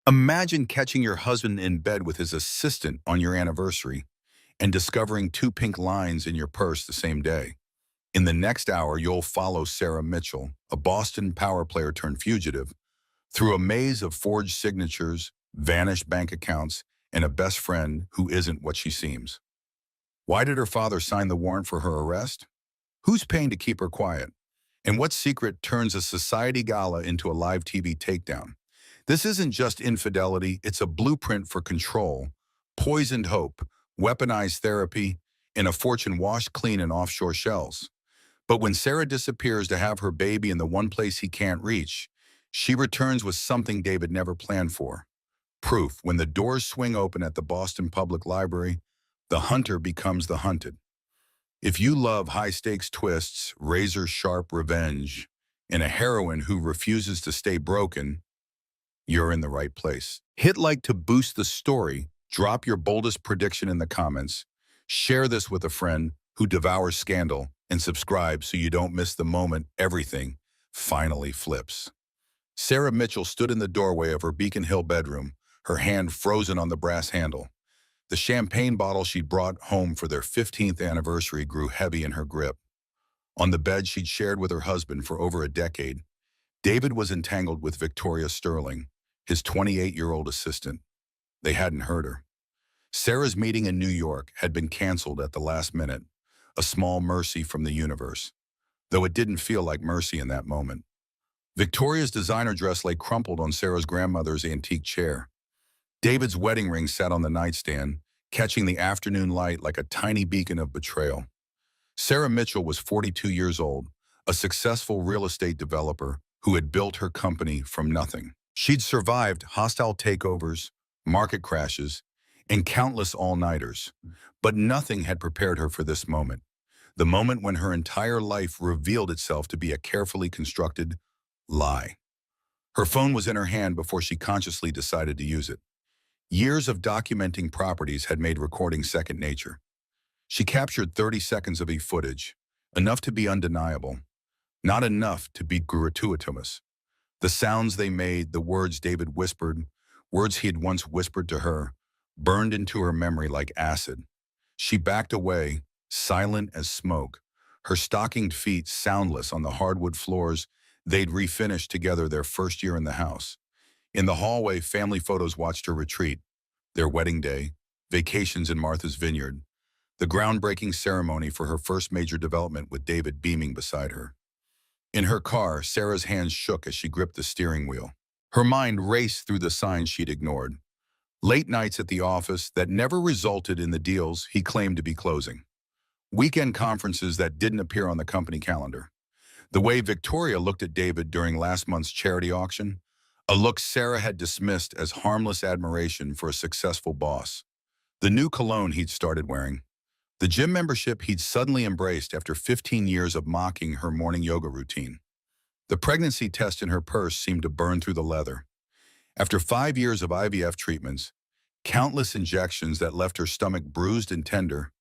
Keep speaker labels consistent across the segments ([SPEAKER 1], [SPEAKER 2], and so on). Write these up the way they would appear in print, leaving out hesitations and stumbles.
[SPEAKER 1] Imagine catching your husband in bed with his assistant on your anniversary and discovering two pink lines in your purse the same day. In the next hour, you'll follow Sarah Mitchell, a Boston power player turned fugitive, through a maze of forged signatures, vanished bank accounts, and a best friend who isn't what she seems. Why did her father sign the warrant for her arrest? Who's paying to keep her quiet? And what secret turns a society gala into a live TV takedown? This isn't just infidelity, it's a blueprint for control, poisoned hope, weaponized therapy, and a fortune washed clean in offshore shells. But when Sarah disappears to have her baby in the one place he can't reach, she returns with something David never planned for. Proof: when the doors swing open at the Boston Public Library, the hunter becomes the hunted. If you love high-stakes twists, razor-sharp revenge, and a heroine who refuses to stay broken, you're in the right place. Hit like to boost the story, drop your boldest prediction in the comments, share this with a friend who devours scandal, and subscribe so you don't miss the moment everything finally flips. Sarah Mitchell stood in the doorway of her Beacon Hill bedroom, her hand frozen on the brass handle. The champagne bottle she'd brought home for their 15th anniversary grew heavy in her grip. On the bed she'd shared with her husband for over a decade, David was entangled with Victoria Sterling, his 28-year-old assistant. They hadn't heard her. Sarah's meeting in New York had been canceled at the last minute, a small mercy from the universe, though it didn't feel like mercy in that moment. Victoria's designer dress lay crumpled on Sarah's grandmother's antique chair. David's wedding ring sat on the nightstand, catching the afternoon light like a tiny beacon of betrayal. Sarah Mitchell was 42 years old, a successful real estate developer who had built her company from nothing. She'd survived hostile takeovers, market crashes, and countless all-nighters, but nothing had prepared her for this moment, the moment when her entire life revealed itself to be a carefully constructed lie. Her phone was in her hand before she consciously decided to use it. Years of documenting properties had made recording second nature. She captured 30 seconds of footage, enough to be undeniable, not enough to be gratuitous. The sounds they made, the words David whispered, words he had once whispered to her, burned into her memory like acid. She backed away, silent as smoke, her stockinged feet soundless on the hardwood floors they'd refinished together their first year in the house. In the hallway, family photos watched her retreat, their wedding day, vacations in Martha's Vineyard, the groundbreaking ceremony for her first major development with David beaming beside her. In her car, Sarah's hands shook as she gripped the steering wheel. Her mind raced through the signs she'd ignored. Late nights at the office that never resulted in the deals he claimed to be closing. Weekend conferences that didn't appear on the company calendar. The way Victoria looked at David during last month's charity auction, a look Sarah had dismissed as harmless admiration for a successful boss. The new cologne he'd started wearing. The gym membership he'd suddenly embraced after 15 years of mocking her morning yoga routine. The pregnancy test in her purse seemed to burn through the leather. After 5 years of IVF treatments, countless injections that left her stomach bruised and tender,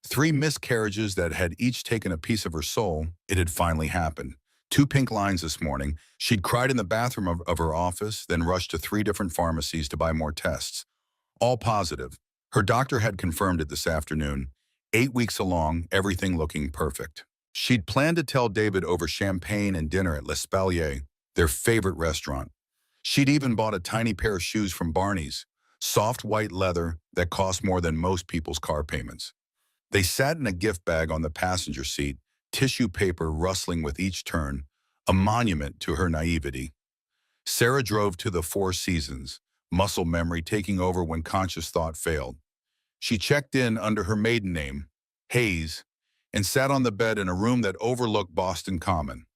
[SPEAKER 1] 3 miscarriages that had each taken a piece of her soul, it had finally happened. 2 pink lines this morning. She'd cried in the bathroom of her office, then rushed to 3 different pharmacies to buy more tests. All positive. Her doctor had confirmed it this afternoon. 8 weeks along, everything looking perfect. She'd planned to tell David over champagne and dinner at L'Espalier, their favorite restaurant. She'd even bought a tiny pair of shoes from Barney's, soft white leather that cost more than most people's car payments. They sat in a gift bag on the passenger seat, tissue paper rustling with each turn, a monument to her naivety. Sarah drove to the Four Seasons, muscle memory taking over when conscious thought failed. She checked in under her maiden name, Hayes, and sat on the bed in a room that overlooked Boston Common.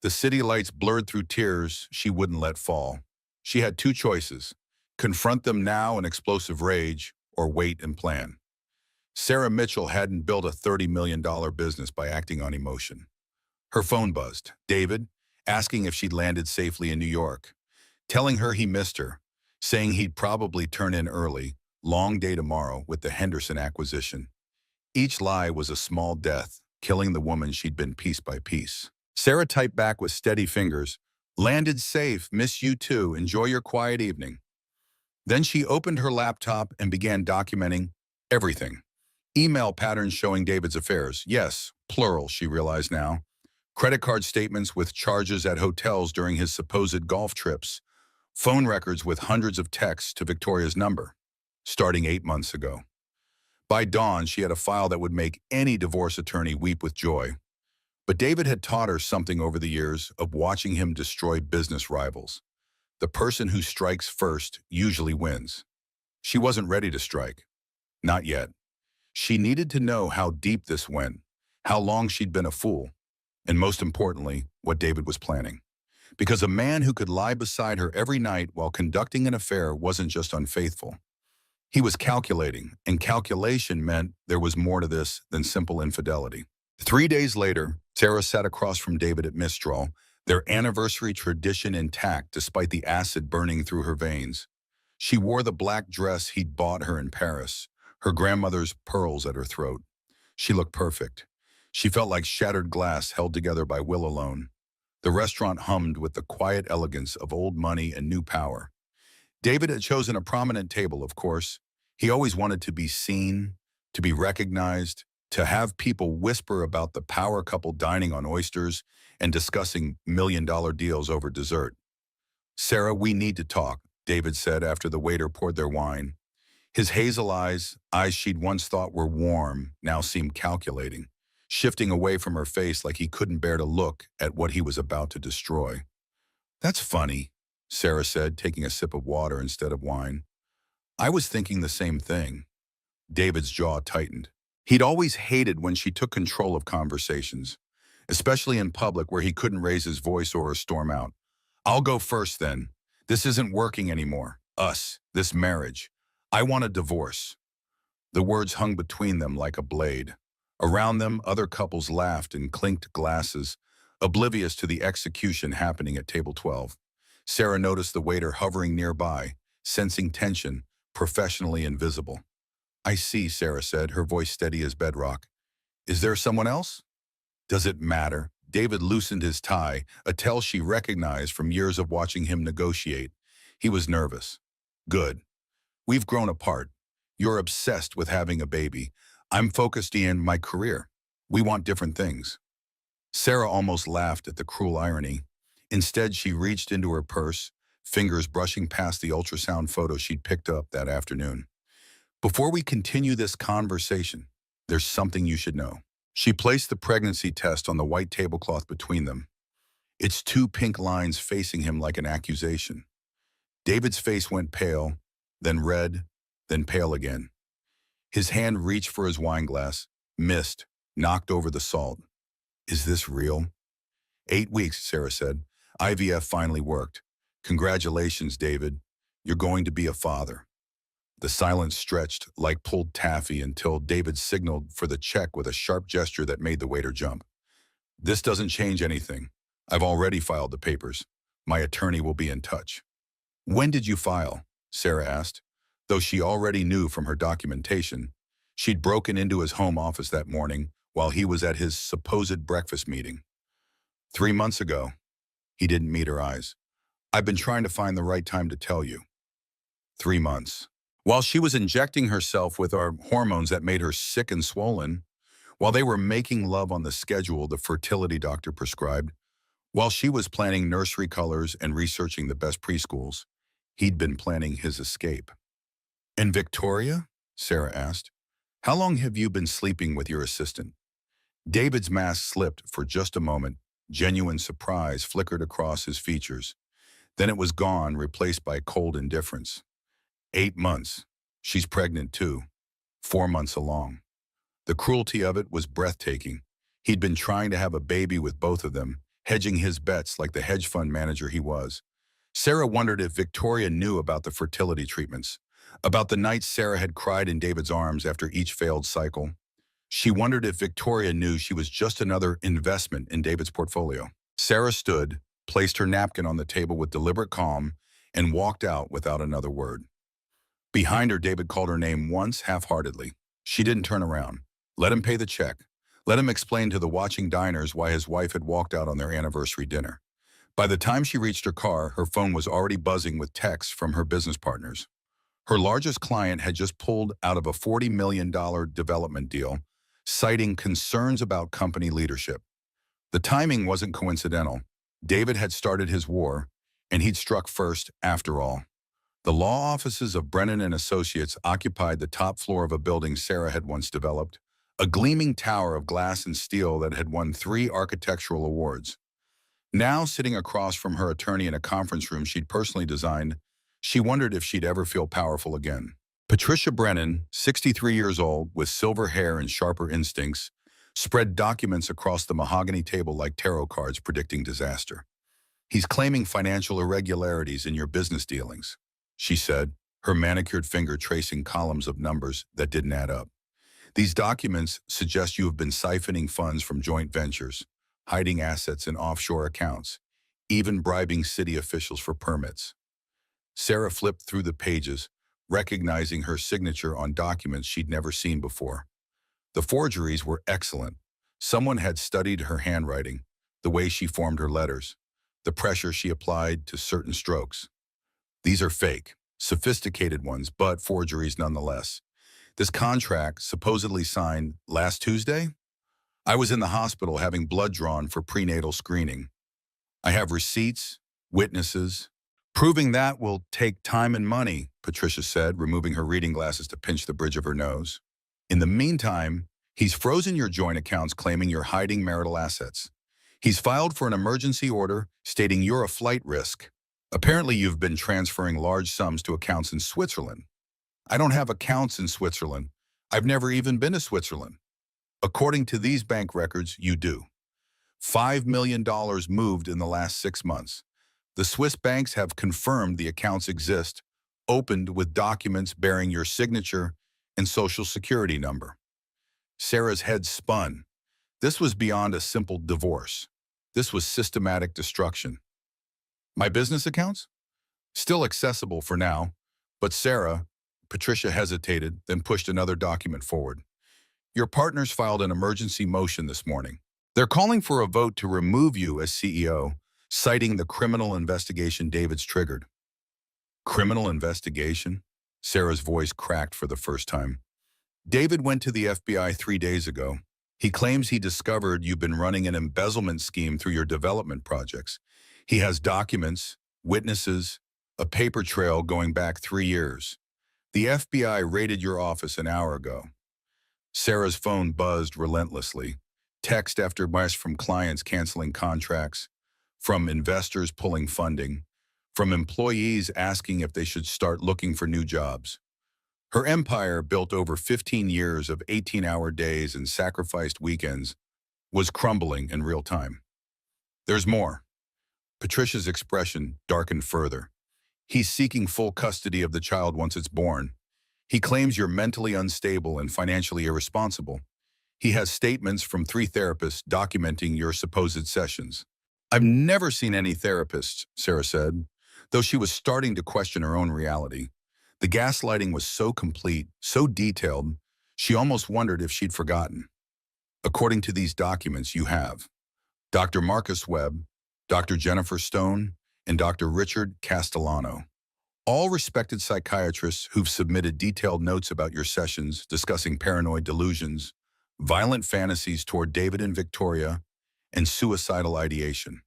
[SPEAKER 1] The city lights blurred through tears she wouldn't let fall. She had 2 choices: confront them now in explosive rage, or wait and plan. Sarah Mitchell hadn't built a $30 million business by acting on emotion. Her phone buzzed. David, asking if she'd landed safely in New York, telling her he missed her, saying he'd probably turn in early, long day tomorrow with the Henderson acquisition. Each lie was a small death, killing the woman she'd been piece by piece. Sarah typed back with steady fingers, landed safe, miss you too, enjoy your quiet evening. Then she opened her laptop and began documenting everything. Email patterns showing David's affairs. Yes, plural, she realized now. Credit card statements with charges at hotels during his supposed golf trips. Phone records with hundreds of texts to Victoria's number, starting 8 months ago. By dawn, she had a file that would make any divorce attorney weep with joy. But David had taught her something over the years of watching him destroy business rivals. The person who strikes first usually wins. She wasn't ready to strike. Not yet. She needed to know how deep this went, how long she'd been a fool, and most importantly, what David was planning. Because a man who could lie beside her every night while conducting an affair wasn't just unfaithful. He was calculating, and calculation meant there was more to this than simple infidelity. 3 days later, Sarah sat across from David at Mistress, their anniversary tradition intact despite the acid burning through her veins. She wore the black dress he'd bought her in Paris, her grandmother's pearls at her throat. She looked perfect. She felt like shattered glass held together by will alone. The restaurant hummed with the quiet elegance of old money and new power. David had chosen a prominent table, of course. He always wanted to be seen, to be recognized, to have people whisper about the power couple dining on oysters and discussing million-dollar deals over dessert. "Sarah, we need to talk," David said after the waiter poured their wine. His hazel eyes she'd once thought were warm, now seemed calculating, shifting away from her face like he couldn't bear to look at what he was about to destroy. "That's funny," Sarah said, taking a sip of water instead of wine. "I was thinking the same thing." David's jaw tightened. He'd always hated when she took control of conversations, especially in public where he couldn't raise his voice or storm out. "I'll go first then. This isn't working anymore. This marriage. I want a divorce." The words hung between them like a blade. Around them, other couples laughed and clinked glasses, oblivious to the execution happening at table 12. Sarah noticed the waiter hovering nearby, sensing tension, professionally invisible. "I see," Sarah said, her voice steady as bedrock. "Is there someone else?" "Does it matter?" David loosened his tie, a tell she recognized from years of watching him negotiate. He was nervous. "Good. We've grown apart. You're obsessed with having a baby. I'm focused on my career. We want different things." Sarah almost laughed at the cruel irony. Instead, she reached into her purse, fingers brushing past the ultrasound photo she'd picked up that afternoon. "Before we continue this conversation, there's something you should know." She placed the pregnancy test on the white tablecloth between them, its two pink lines facing him like an accusation. David's face went pale, then red, then pale again. His hand reached for his wineglass, missed, knocked over the salt. "Is this real?" "8 weeks," Sarah said. "IVF finally worked. Congratulations, David. You're going to be a father." The silence stretched like pulled taffy until David signaled for the check with a sharp gesture that made the waiter jump. "This doesn't change anything. I've already filed the papers. My attorney will be in touch." "When did you file?" Sarah asked. Though she already knew from her documentation, she'd broken into his home office that morning while he was at his supposed breakfast meeting. 3 months ago." He didn't meet her eyes. "I've been trying to find the right time to tell you." 3 months. While she was injecting herself with our hormones that made her sick and swollen, while they were making love on the schedule the fertility doctor prescribed, while she was planning nursery colors and researching the best preschools, he'd been planning his escape. "And Victoria?" Sarah asked. "How long have you been sleeping with your assistant?" David's mask slipped for just a moment. Genuine surprise flickered across his features. Then it was gone, replaced by cold indifference. 8 months. She's pregnant too. 4 months along. The cruelty of it was breathtaking. He'd been trying to have a baby with both of them, hedging his bets like the hedge fund manager he was. Sarah wondered if Victoria knew about the fertility treatments, about the nights Sarah had cried in David's arms after each failed cycle. She wondered if Victoria knew she was just another investment in David's portfolio. Sarah stood, placed her napkin on the table with deliberate calm, and walked out without another word. Behind her, David called her name once, half-heartedly. She didn't turn around. Let him pay the check. Let him explain to the watching diners why his wife had walked out on their anniversary dinner. By the time she reached her car, her phone was already buzzing with texts from her business partners. Her largest client had just pulled out of a $40 million development deal, citing concerns about company leadership. The timing wasn't coincidental. David had started his war, and he'd struck first after all. The law offices of Brennan and Associates occupied the top floor of a building Sarah had once developed, a gleaming tower of glass and steel that had won 3 architectural awards. Now, sitting across from her attorney in a conference room she'd personally designed, she wondered if she'd ever feel powerful again. Patricia Brennan, 63 years old, with silver hair and sharper instincts, spread documents across the mahogany table like tarot cards predicting disaster. "He's claiming financial irregularities in your business dealings," she said, her manicured finger tracing columns of numbers that didn't add up. "These documents suggest you have been siphoning funds from joint ventures, hiding assets in offshore accounts, even bribing city officials for permits." Sarah flipped through the pages, recognizing her signature on documents she'd never seen before. The forgeries were excellent. Someone had studied her handwriting, the way she formed her letters, the pressure she applied to certain strokes. "These are fake, sophisticated ones, but forgeries nonetheless. This contract, supposedly signed last Tuesday? I was in the hospital having blood drawn for prenatal screening. I have receipts, witnesses. Proving that will take time and money," Patricia said, removing her reading glasses to pinch the bridge of her nose. "In the meantime, he's frozen your joint accounts claiming you're hiding marital assets. He's filed for an emergency order stating you're a flight risk. Apparently you've been transferring large sums to accounts in Switzerland." "I don't have accounts in Switzerland. I've never even been to Switzerland." "According to these bank records, you do. $5 million moved in the last 6 months. The Swiss banks have confirmed the accounts exist, opened with documents bearing your signature and social security number." Sarah's head spun. This was beyond a simple divorce. This was systematic destruction. "My business accounts? Still accessible for now, but Sarah," Patricia hesitated, then pushed another document forward. "Your partners filed an emergency motion this morning. They're calling for a vote to remove you as CEO, citing the criminal investigation David's triggered." "Criminal investigation?" Sarah's voice cracked for the first time. "David went to the FBI 3 days ago. He claims he discovered you've been running an embezzlement scheme through your development projects. He has documents, witnesses, a paper trail going back 3 years. The FBI raided your office an hour ago." Sarah's phone buzzed relentlessly. Text after text from clients canceling contracts, from investors pulling funding, from employees asking if they should start looking for new jobs. Her empire, built over 15 years of 18-hour days and sacrificed weekends, was crumbling in real time. "There's more." Patricia's expression darkened further. "He's seeking full custody of the child once it's born. He claims you're mentally unstable and financially irresponsible. He has statements from 3 therapists documenting your supposed sessions." "I've never seen any therapists," Sarah said, though she was starting to question her own reality. The gaslighting was so complete, so detailed, she almost wondered if she'd forgotten. "According to these documents, you have Dr. Marcus Webb, Dr. Jennifer Stone, and Dr. Richard Castellano, all respected psychiatrists who've submitted detailed notes about your sessions discussing paranoid delusions, violent fantasies toward David and Victoria, and suicidal ideation."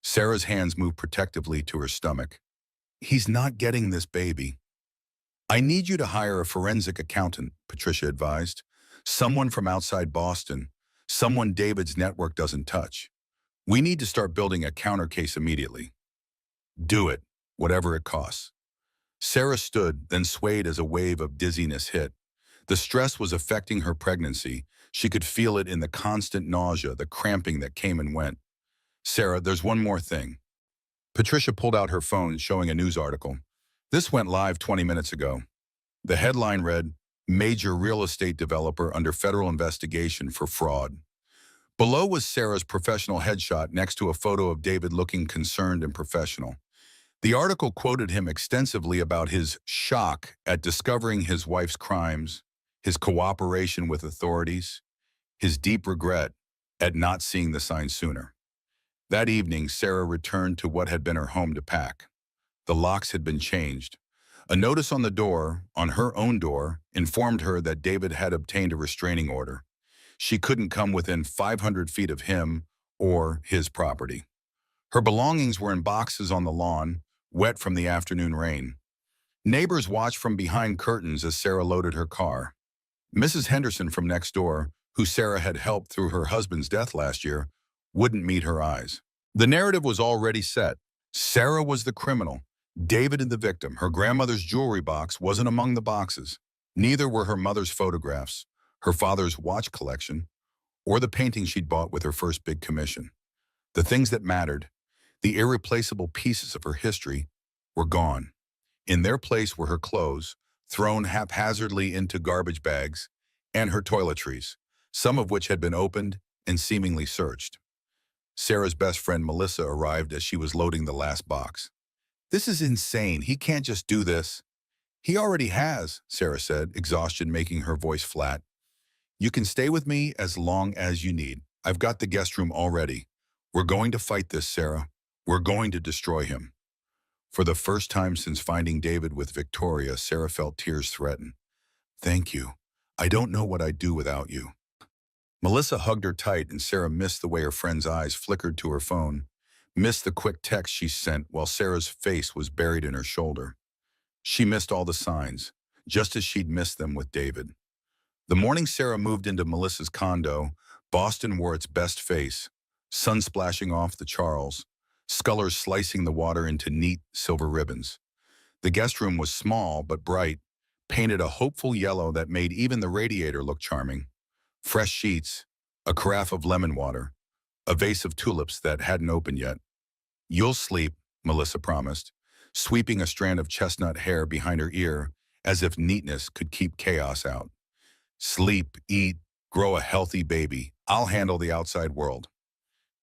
[SPEAKER 1] Sarah's hands moved protectively to her stomach. "He's not getting this baby." "I need you to hire a forensic accountant," Patricia advised. "Someone from outside Boston, someone David's network doesn't touch. We need to start building a counter case immediately." "Do it, whatever it costs." Sarah stood, then swayed as a wave of dizziness hit. The stress was affecting her pregnancy. She could feel it in the constant nausea, the cramping that came and went. "Sarah, there's one more thing." Patricia pulled out her phone, showing a news article. This went live 20 minutes ago. The headline read, "Major real estate developer under federal investigation for fraud." Below was Sarah's professional headshot next to a photo of David looking concerned and professional. The article quoted him extensively about his shock at discovering his wife's crimes, his cooperation with authorities, his deep regret at not seeing the signs sooner. That evening, Sarah returned to what had been her home to pack. The locks had been changed. A notice on the door, on her own door, informed her that David had obtained a restraining order. She couldn't come within 500 feet of him or his property. Her belongings were in boxes on the lawn, wet from the afternoon rain. Neighbors watched from behind curtains as Sarah loaded her car. Mrs. Henderson from next door, who Sarah had helped through her husband's death last year, wouldn't meet her eyes. The narrative was already set. Sarah was the criminal, David the victim. Her grandmother's jewelry box wasn't among the boxes. Neither were her mother's photographs, her father's watch collection, or the painting she'd bought with her first big commission. The things that mattered, the irreplaceable pieces of her history, were gone. In their place were her clothes, thrown haphazardly into garbage bags, and her toiletries, some of which had been opened and seemingly searched. Sarah's best friend Melissa arrived as she was loading the last box. "This is insane. He can't just do this." "He already has," Sarah said, exhaustion making her voice flat. "You can stay with me as long as you need. I've got the guest room already. We're going to fight this, Sarah. We're going to destroy him." For the first time since finding David with Victoria, Sarah felt tears threaten. "Thank you. I don't know what I'd do without you." Melissa hugged her tight, and Sarah missed the way her friend's eyes flickered to her phone, missed the quick text she sent while Sarah's face was buried in her shoulder. She missed all the signs, just as she'd missed them with David. The morning Sarah moved into Melissa's condo, Boston wore its best face, sun splashing off the Charles, scullers slicing the water into neat silver ribbons. The guest room was small but bright, painted a hopeful yellow that made even the radiator look charming. Fresh sheets, a carafe of lemon water, a vase of tulips that hadn't opened yet. "You'll sleep," Melissa promised, sweeping a strand of chestnut hair behind her ear as if neatness could keep chaos out. "Sleep, eat, grow a healthy baby. I'll handle the outside world."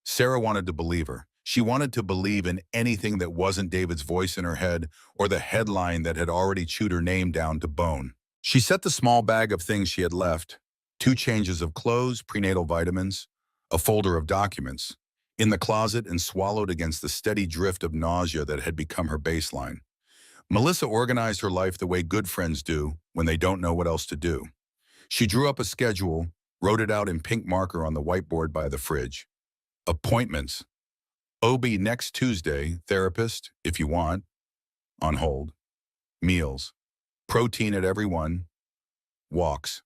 [SPEAKER 1] Sarah wanted to believe her. She wanted to believe in anything that wasn't David's voice in her head or the headline that had already chewed her name down to bone. She set the small bag of things she had left, 2 changes of clothes, prenatal vitamins, a folder of documents, in the closet and swallowed against the steady drift of nausea that had become her baseline. Melissa organized her life the way good friends do when they don't know what else to do. She drew up a schedule, wrote it out in pink marker on the whiteboard by the fridge. Appointments. OB next Tuesday, therapist, if you want, on hold. Meals. Protein at every one. Walks.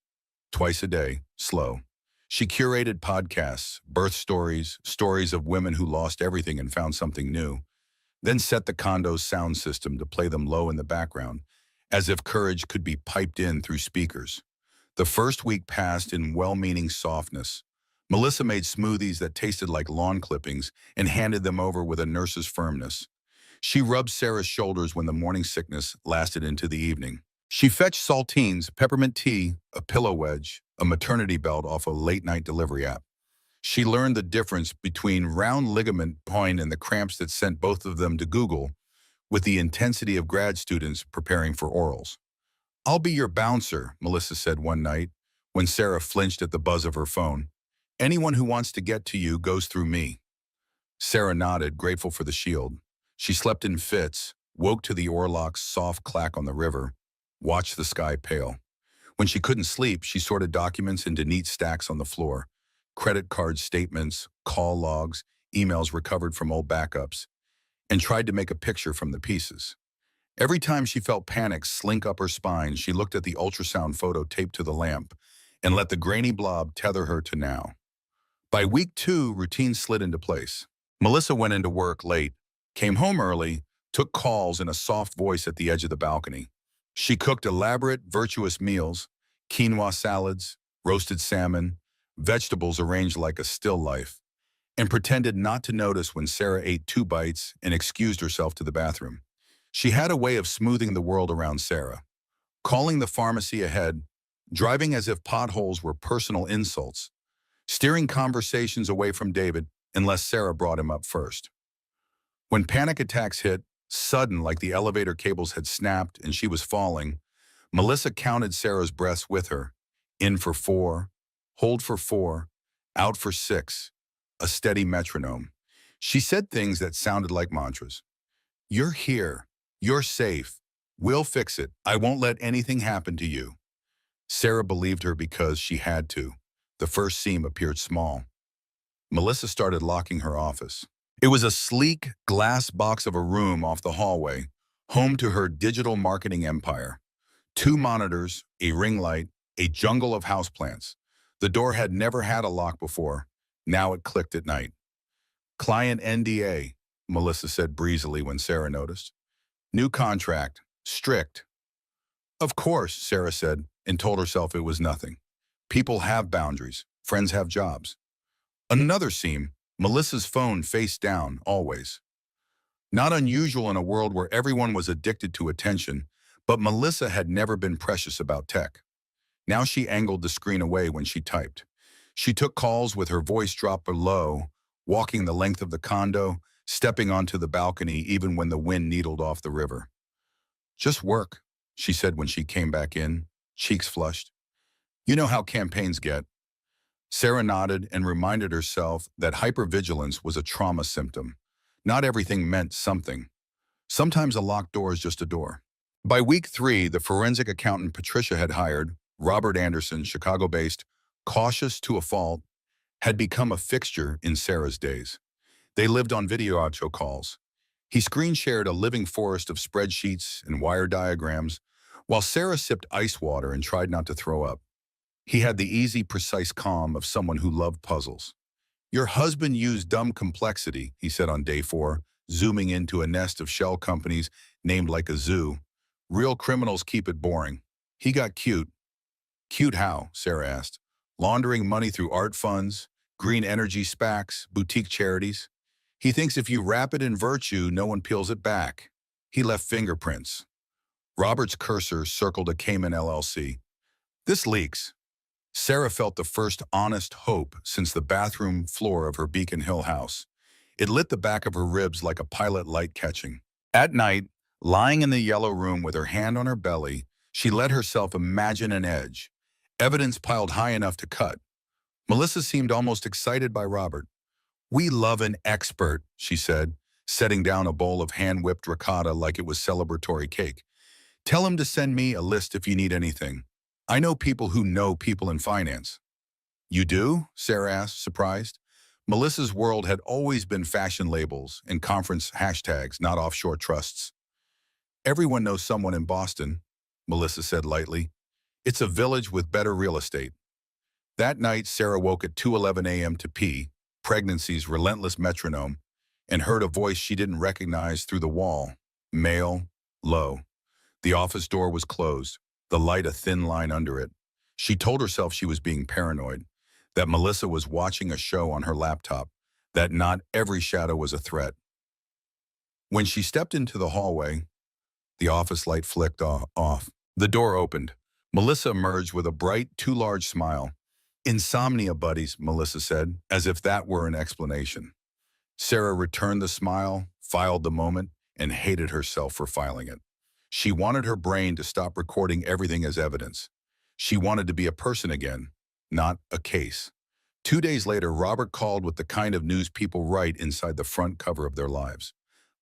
[SPEAKER 1] Twice a day, slow. She curated podcasts, birth stories, stories of women who lost everything and found something new, then set the condo's sound system to play them low in the background, as if courage could be piped in through speakers. The first week passed in well-meaning softness. Melissa made smoothies that tasted like lawn clippings and handed them over with a nurse's firmness. She rubbed Sarah's shoulders when the morning sickness lasted into the evening. She fetched saltines, peppermint tea, a pillow wedge, a maternity belt off a late-night delivery app. She learned the difference between round ligament pain and the cramps that sent both of them to Google with the intensity of grad students preparing for orals. "I'll be your bouncer," Melissa said one night when Sarah flinched at the buzz of her phone. "Anyone who wants to get to you goes through me." Sarah nodded, grateful for the shield. She slept in fits, woke to the oarlock's soft clack on the river, watched the sky pale. When she couldn't sleep, she sorted documents into neat stacks on the floor. Credit card statements, call logs, emails recovered from old backups, and tried to make a picture from the pieces. Every time she felt panic slink up her spine, she looked at the ultrasound photo taped to the lamp and let the grainy blob tether her to now. By week 2, routine slid into place. Melissa went into work late, came home early, took calls in a soft voice at the edge of the balcony. She cooked elaborate, virtuous meals, quinoa salads, roasted salmon, vegetables arranged like a still life, and pretended not to notice when Sarah ate 2 bites and excused herself to the bathroom. She had a way of smoothing the world around Sarah, calling the pharmacy ahead, driving as if potholes were personal insults, steering conversations away from David unless Sarah brought him up first. When panic attacks hit, sudden like the elevator cables had snapped and she was falling, Melissa counted Sarah's breaths with her. In for 4, hold for 4, out for 6, a steady metronome. She said things that sounded like mantras. "You're here. You're safe. We'll fix it. I won't let anything happen to you. Sarah believed her because she had to. The first seam appeared small. Melissa started locking her office. It was a sleek glass box of a room off the hallway, home to her digital marketing empire. Two monitors, a ring light, a jungle of houseplants. The door had never had a lock before. Now it clicked at night. Client NDA, Melissa said breezily when Sarah noticed. New contract. Strict. Of course, Sarah said, and told herself it was nothing. People have boundaries. Friends have jobs. Another seam, Melissa's phone face down, always. Not unusual in a world where everyone was addicted to attention, but Melissa had never been precious about tech. Now she angled the screen away when she typed. She took calls with her voice dropped low, walking the length of the condo, stepping onto the balcony even when the wind needled off the river. Just work, she said when she came back in, cheeks flushed. You know how campaigns get. Sarah nodded and reminded herself that hypervigilance was a trauma symptom. Not everything meant something. Sometimes a locked door is just a door. By week 3, the forensic accountant Patricia had hired, Robert Anderson, Chicago-based, cautious to a fault, had become a fixture in Sarah's days. They lived on video audio calls. He screen-shared a living forest of spreadsheets and wire diagrams, while Sarah sipped ice water and tried not to throw up. He had the easy, precise calm of someone who loved puzzles. Your husband used dumb complexity, he said on day 4, zooming into a nest of shell companies named like a zoo. Real criminals keep it boring. He got cute. Cute how? Sarah asked. Laundering money through art funds, green energy SPACs, boutique charities. He thinks if you wrap it in virtue, no one peels it back. He left fingerprints. Robert's cursor circled a Cayman LLC. This leaks. Sarah felt the first honest hope since the bathroom floor of her Beacon Hill house. It lit the back of her ribs like a pilot light catching. At night, lying in the yellow room with her hand on her belly, she let herself imagine an edge. Evidence piled high enough to cut. Melissa seemed almost excited by Robert. We love an expert, she said, setting down a bowl of hand-whipped ricotta like it was celebratory cake. Tell him to send me a list if you need anything. I know people who know people in finance. You do? Sarah asked, surprised. Melissa's world had always been fashion labels and conference hashtags, not offshore trusts. Everyone knows someone in Boston, Melissa said lightly. It's a village with better real estate. That night, Sarah woke at 2:11 a.m. to pee, pregnancy's relentless metronome, and heard a voice she didn't recognize through the wall. Male, low. The office door was closed, the light a thin line under it. She told herself she was being paranoid, that Melissa was watching a show on her laptop, that not every shadow was a threat. When she stepped into the hallway, the office light flicked off. The door opened. Melissa emerged with a bright, too large smile. Insomnia buddies, Melissa said, as if that were an explanation. Sarah returned the smile, filed the moment, and hated herself for filing it. She wanted her brain to stop recording everything as evidence. She wanted to be a person again, not a case. 2 days later, Robert called with the kind of news people write inside the front cover of their lives.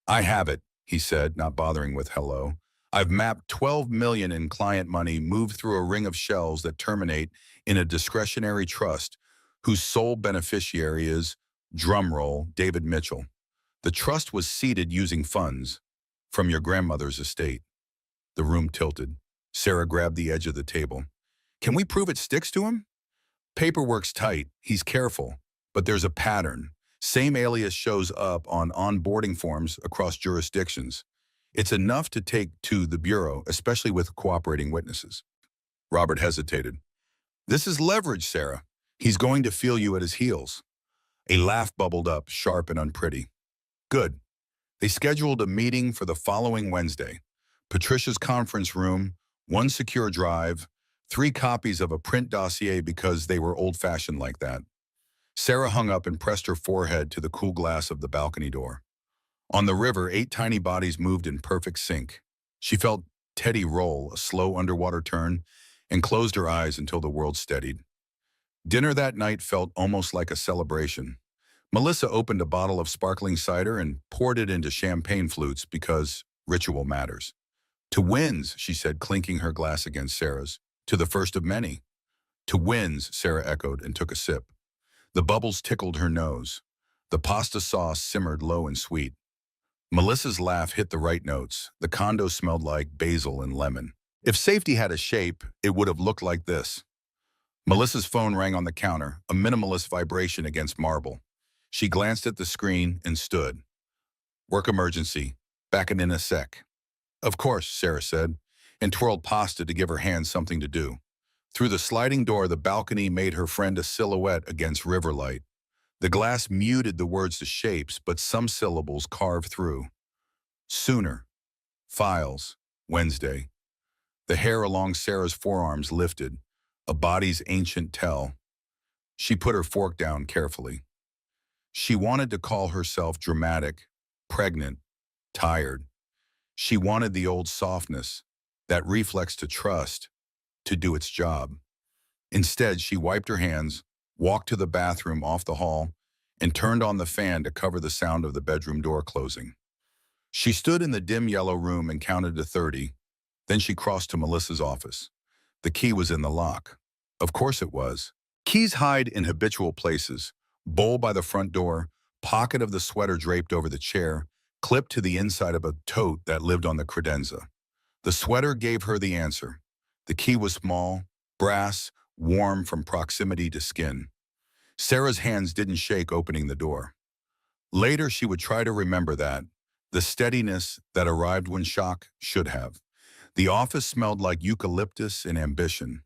[SPEAKER 1] I have it, he said, not bothering with hello. I've mapped $12 million in client money moved through a ring of shells that terminate in a discretionary trust whose sole beneficiary is, drumroll, David Mitchell. The trust was seeded using funds from your grandmother's estate. The room tilted. Sarah grabbed the edge of the table. Can we prove it sticks to him? Paperwork's tight. He's careful. But there's a pattern. Same alias shows up on onboarding forms across jurisdictions. It's enough to take to the bureau, especially with cooperating witnesses. Robert hesitated. This is leverage, Sarah. He's going to feel you at his heels. A laugh bubbled up, sharp and unpretty. Good. They scheduled a meeting for the following Wednesday. Patricia's conference room, 1 secure drive, 3 copies of a print dossier because they were old-fashioned like that. Sarah hung up and pressed her forehead to the cool glass of the balcony door. On the river, 8 tiny bodies moved in perfect sync. She felt Teddy roll, a slow underwater turn, and closed her eyes until the world steadied. Dinner that night felt almost like a celebration. Melissa opened a bottle of sparkling cider and poured it into champagne flutes because ritual matters. To wins, she said, clinking her glass against Sarah's. To the first of many. To wins, Sarah echoed and took a sip. The bubbles tickled her nose. The pasta sauce simmered low and sweet. Melissa's laugh hit the right notes. The condo smelled like basil and lemon. If safety had a shape, it would have looked like this. Melissa's phone rang on the counter, a minimalist vibration against marble. She glanced at the screen and stood. Work emergency. Backing in a sec. Of course, Sarah said, and twirled pasta to give her hands something to do. Through the sliding door, the balcony made her friend a silhouette against river light. The glass muted the words to shapes, but some syllables carved through. Sooner. Files. Wednesday. The hair along Sarah's forearms lifted, a body's ancient tell. She put her fork down carefully. She wanted to call herself dramatic, pregnant, tired. She wanted the old softness, that reflex to trust, to do its job. Instead, she wiped her hands, walked to the bathroom off the hall, and turned on the fan to cover the sound of the bedroom door closing. She stood in the dim yellow room and counted to 30. Then she crossed to Melissa's office. The key was in the lock. Of course it was. Keys hide in habitual places. Bowl by the front door, pocket of the sweater draped over the chair, clipped to the inside of a tote that lived on the credenza. The sweater gave her the answer. The key was small, brass, warm from proximity to skin. Sarah's hands didn't shake opening the door. Later, she would try to remember that, the steadiness that arrived when shock should have. The office smelled like eucalyptus and ambition.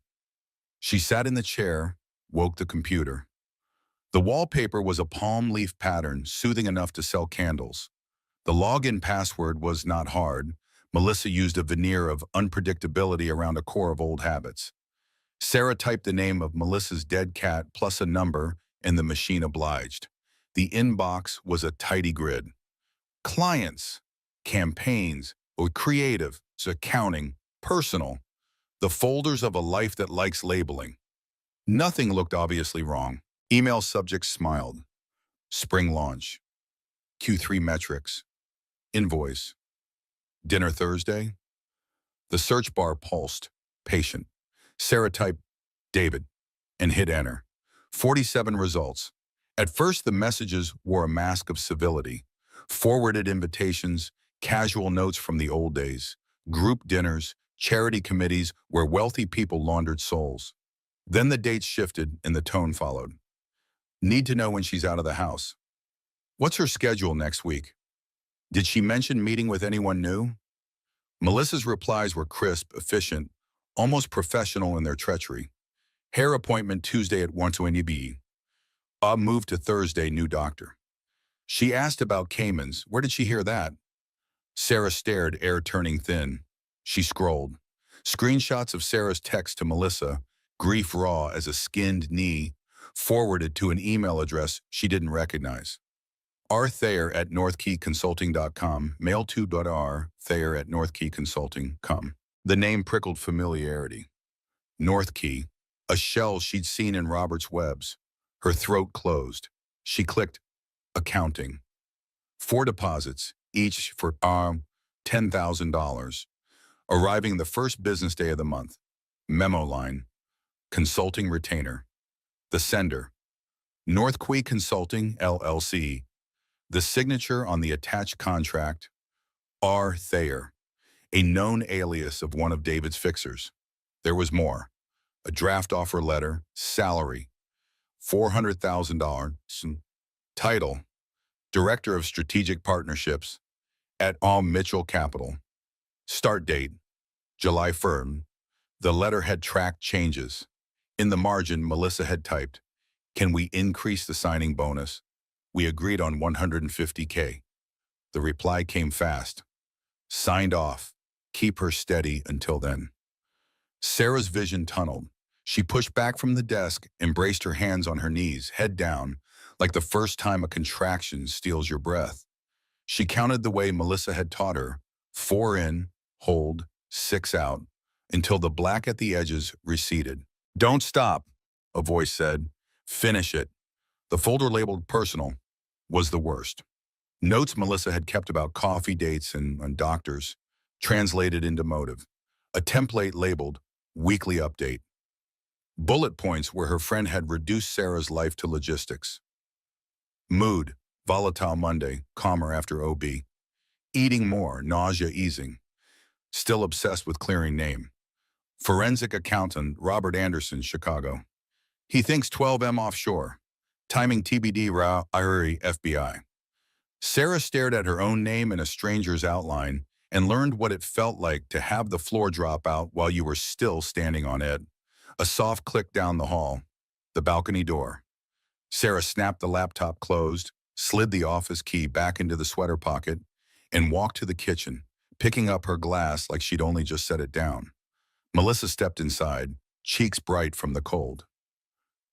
[SPEAKER 1] She sat in the chair, woke the computer. The wallpaper was a palm leaf pattern, soothing enough to sell candles. The login password was not hard. Melissa used a veneer of unpredictability around a core of old habits. Sarah typed the name of Melissa's dead cat plus a number, and the machine obliged. The inbox was a tidy grid. Clients, campaigns, or creative, accounting, personal. The folders of a life that likes labeling. Nothing looked obviously wrong. Email subject smiled. Spring launch. Q3 metrics. Invoice. Dinner Thursday. The search bar pulsed. Patient. Sarah typed David and hit enter. 47 results. At first, the messages wore a mask of civility. Forwarded invitations, casual notes from the old days, group dinners, charity committees where wealthy people laundered souls. Then the dates shifted and the tone followed. Need to know when she's out of the house. What's her schedule next week? Did she mention meeting with anyone new? Melissa's replies were crisp, efficient, almost professional in their treachery. Hair appointment Tuesday at 1 to NEB. Move to Thursday, new doctor. She asked about Caymans. Where did she hear that? Sarah stared, air turning thin. She scrolled. Screenshots of Sarah's text to Melissa, grief raw as a skinned knee, forwarded to an email address she didn't recognize. rthayer@northkeyconsulting.com, mail2.r.thayer@northkeyconsulting.com. The name prickled familiarity. North Key, a shell she'd seen in Robert's webs. Her throat closed. She clicked, accounting. 4 deposits, each for $10,000. Arriving the first business day of the month. Memo line, consulting retainer. The sender, North Key Consulting, LLC. The signature on the attached contract, R. Thayer, a known alias of one of David's fixers. There was more. A draft offer letter, salary, $400,000, title, Director of Strategic Partnerships at Mitchell Capital. Start date, July 1st. The letterhead tracked changes. In the margin, Melissa had typed, "Can we increase the signing bonus? We agreed on $150K. The reply came fast. Signed off. Keep her steady until then. Sarah's vision tunneled. She pushed back from the desk, embraced her hands on her knees, head down, like the first time a contraction steals your breath. She counted the way Melissa had taught her, 4 in, hold, 6 out, until the black at the edges receded. Don't stop, a voice said. Finish it. The folder labeled personal was the worst. Notes Melissa had kept about coffee dates and doctors, translated into motive. A template labeled Weekly Update. Bullet points where her friend had reduced Sarah's life to logistics. Mood, volatile Monday, calmer after OB. Eating more, nausea easing. Still obsessed with clearing name. Forensic accountant Robert Anderson, Chicago. He thinks 12M offshore. Timing TBD, IRI, FBI. Sarah stared at her own name in a stranger's outline and learned what it felt like to have the floor drop out while you were still standing on it. A soft click down the hall. The balcony door. Sarah snapped the laptop closed, slid the office key back into the sweater pocket, and walked to the kitchen, picking up her glass like she'd only just set it down. Melissa stepped inside, cheeks bright from the cold.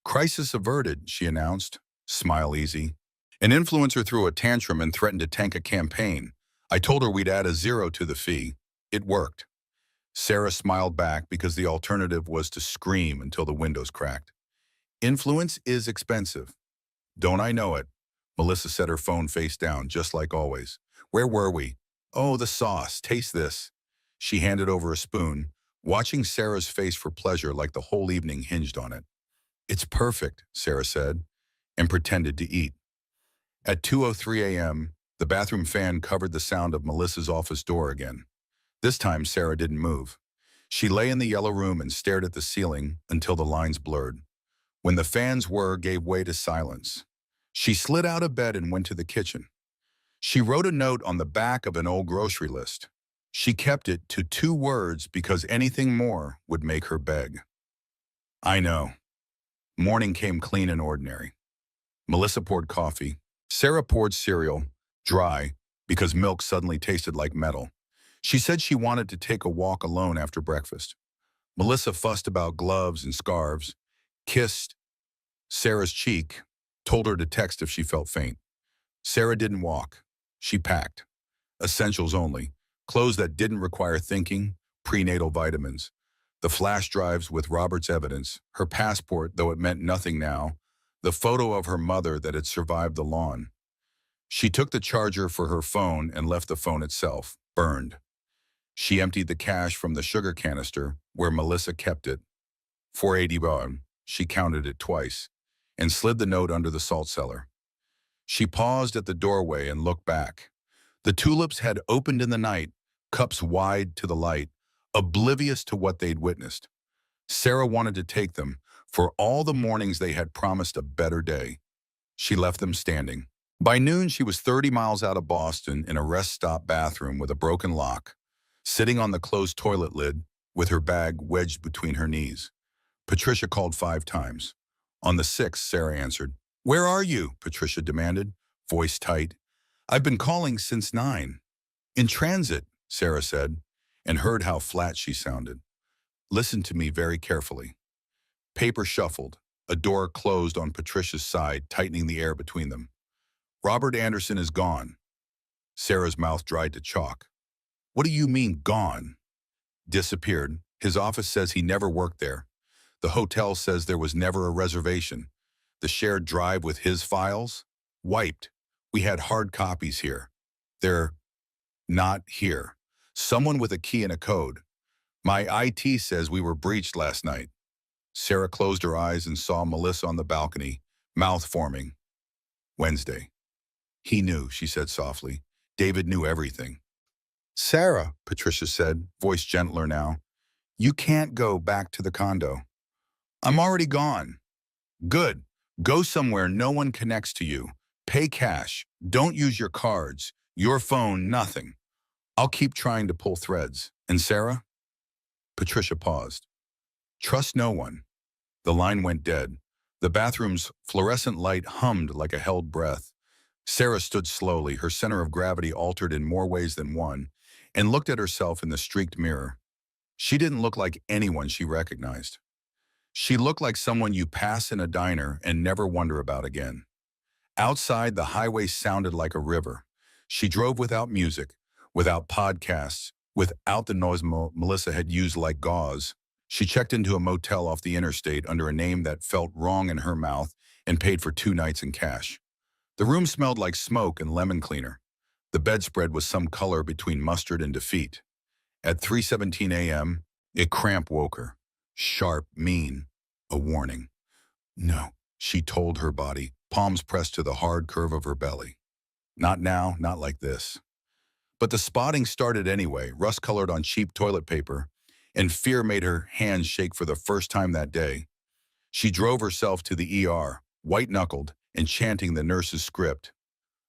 [SPEAKER 1] "Crisis averted," she announced, smile easy. "An influencer threw a tantrum and threatened to tank a campaign. I told her we'd add a zero to the fee. It worked." Sarah smiled back because the alternative was to scream until the windows cracked. "Influence is expensive. Don't I know it?" Melissa set her phone face down, just like always. "Where were we? Oh, the sauce. Taste this." She handed over a spoon, watching Sarah's face for pleasure like the whole evening hinged on it. "It's perfect," Sarah said, and pretended to eat. At 2:03 a.m., the bathroom fan covered the sound of Melissa's office door again. This time, Sarah didn't move. She lay in the yellow room and stared at the ceiling until the lines blurred. When the fan's whir gave way to silence, she slid out of bed and went to the kitchen. She wrote a note on the back of an old grocery list. She kept it to 2 words because anything more would make her beg. "I know." Morning came clean and ordinary. Melissa poured coffee. Sarah poured cereal, dry, because milk suddenly tasted like metal. She said she wanted to take a walk alone after breakfast. Melissa fussed about gloves and scarves, kissed Sarah's cheek, told her to text if she felt faint. Sarah didn't walk. She packed. Essentials only. Clothes that didn't require thinking, prenatal vitamins. The flash drives with Robert's evidence, her passport, though it meant nothing now, the photo of her mother that had survived the lawn. She took the charger for her phone and left the phone itself, burned. She emptied the cash from the sugar canister where Melissa kept it. 480 she counted it twice, and slid the note under the salt cellar. She paused at the doorway and looked back. The tulips had opened in the night, cups wide to the light, oblivious to what they'd witnessed. Sarah wanted to take them. For all the mornings they had promised a better day. She left them standing. By noon, she was 30 miles out of Boston in a rest stop bathroom with a broken lock, sitting on the closed toilet lid with her bag wedged between her knees. Patricia called 5 times. On the 6th, Sarah answered. "Where are you?" Patricia demanded, voice tight. "I've been calling since 9. "In transit," Sarah said, and heard how flat she sounded. "Listen to me very carefully." Paper shuffled. A door closed on Patricia's side, tightening the air between them. "Robert Anderson is gone." Sarah's mouth dried to chalk. "What do you mean, gone?" "Disappeared. His office says he never worked there. The hotel says there was never a reservation. The shared drive with his files? Wiped. We had hard copies here. They're not here. Someone with a key and a code. My IT says we were breached last night." Sarah closed her eyes and saw Melissa on the balcony, mouth forming. "Wednesday." "He knew," she said softly. "David knew everything." "Sarah," Patricia said, voice gentler now, "you can't go back to the condo." "I'm already gone." "Good. Go somewhere no one connects to you. Pay cash. Don't use your cards. Your phone, nothing. I'll keep trying to pull threads. And Sarah?" Patricia paused. "Trust no one." The line went dead. The bathroom's fluorescent light hummed like a held breath. Sarah stood slowly, her center of gravity altered in more ways than one, and looked at herself in the streaked mirror. She didn't look like anyone she recognized. She looked like someone you pass in a diner and never wonder about again. Outside, the highway sounded like a river. She drove without music, without podcasts, without the noise Melissa had used like gauze. She checked into a motel off the interstate under a name that felt wrong in her mouth and paid for 2 nights in cash. The room smelled like smoke and lemon cleaner. The bedspread was some color between mustard and defeat. At 3:17 a.m., a cramp woke her. Sharp, mean, a warning. No, she told her body, palms pressed to the hard curve of her belly. Not now, not like this. But the spotting started anyway, rust-colored on cheap toilet paper, and fear made her hands shake for the first time that day. She drove herself to the ER, white-knuckled and chanting the nurse's script.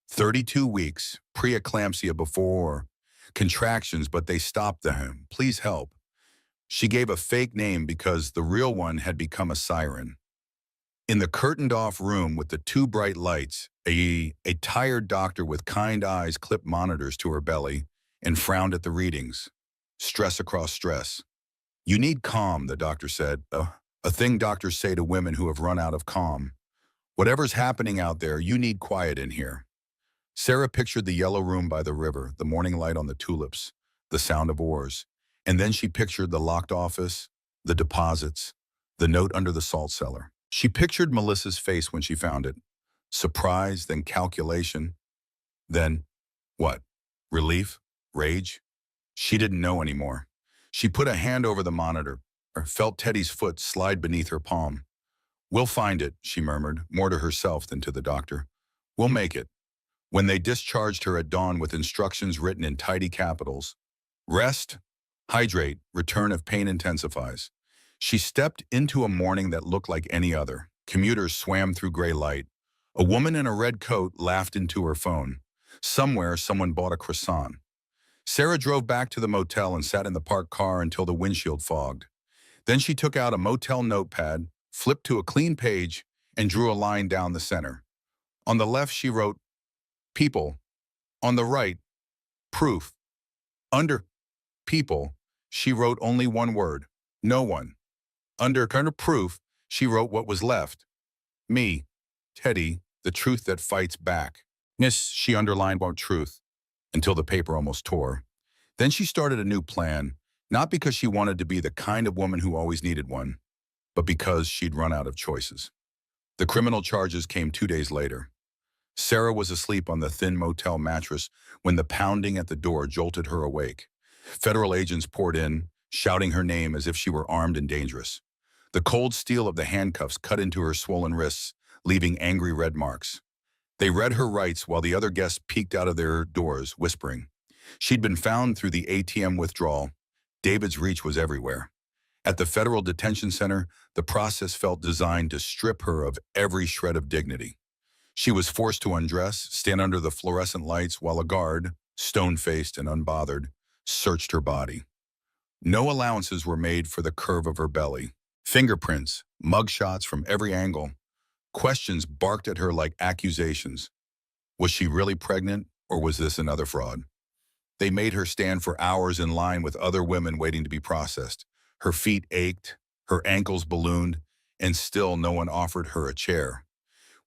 [SPEAKER 1] 32 weeks, preeclampsia before, contractions, but they stopped them. Please help. She gave a fake name because the real one had become a siren. In the curtained-off room with the two bright lights, a tired doctor with kind eyes clipped monitors to her belly and frowned at the readings. Stress across stress. You need calm, the doctor said, a thing doctors say to women who have run out of calm. Whatever's happening out there, you need quiet in here. Sarah pictured the yellow room by the river, the morning light on the tulips, the sound of oars. And then she pictured the locked office, the deposits, the note under the salt cellar. She pictured Melissa's face when she found it. Surprise, then calculation. Then, what? Relief? Rage? She didn't know anymore. She put a hand over the monitor, or felt Teddy's foot slide beneath her palm. We'll find it, she murmured, more to herself than to the doctor. We'll make it. When they discharged her at dawn with instructions written in tidy capitals, rest, hydrate, return if pain intensifies. She stepped into a morning that looked like any other. Commuters swam through gray light. A woman in a red coat laughed into her phone. Somewhere, someone bought a croissant. Sarah drove back to the motel and sat in the parked car until the windshield fogged. Then she took out a motel notepad, flipped to a clean page, and drew a line down the center. On the left, she wrote, people. On the right, proof. Under people, she wrote only one word, no one. Under proof, she wrote what was left. Me, Teddy, the truth that fights back. Yes, she underlined about truth, until the paper almost tore. Then she started a new plan, not because she wanted to be the kind of woman who always needed one, but because she'd run out of choices. The criminal charges came 2 days later. Sarah was asleep on the thin motel mattress when the pounding at the door jolted her awake. Federal agents poured in, shouting her name as if she were armed and dangerous. The cold steel of the handcuffs cut into her swollen wrists, leaving angry red marks. They read her rights while the other guests peeked out of their doors, whispering. She'd been found through the ATM withdrawal. David's reach was everywhere. At the federal detention center, the process felt designed to strip her of every shred of dignity. She was forced to undress, stand under the fluorescent lights while a guard, stone-faced and unbothered, searched her body. No allowances were made for the curve of her belly. Fingerprints, mugshots from every angle. Questions barked at her like accusations. Was she really pregnant, or was this another fraud? They made her stand for hours in line with other women waiting to be processed. Her feet ached, her ankles ballooned, and still no one offered her a chair.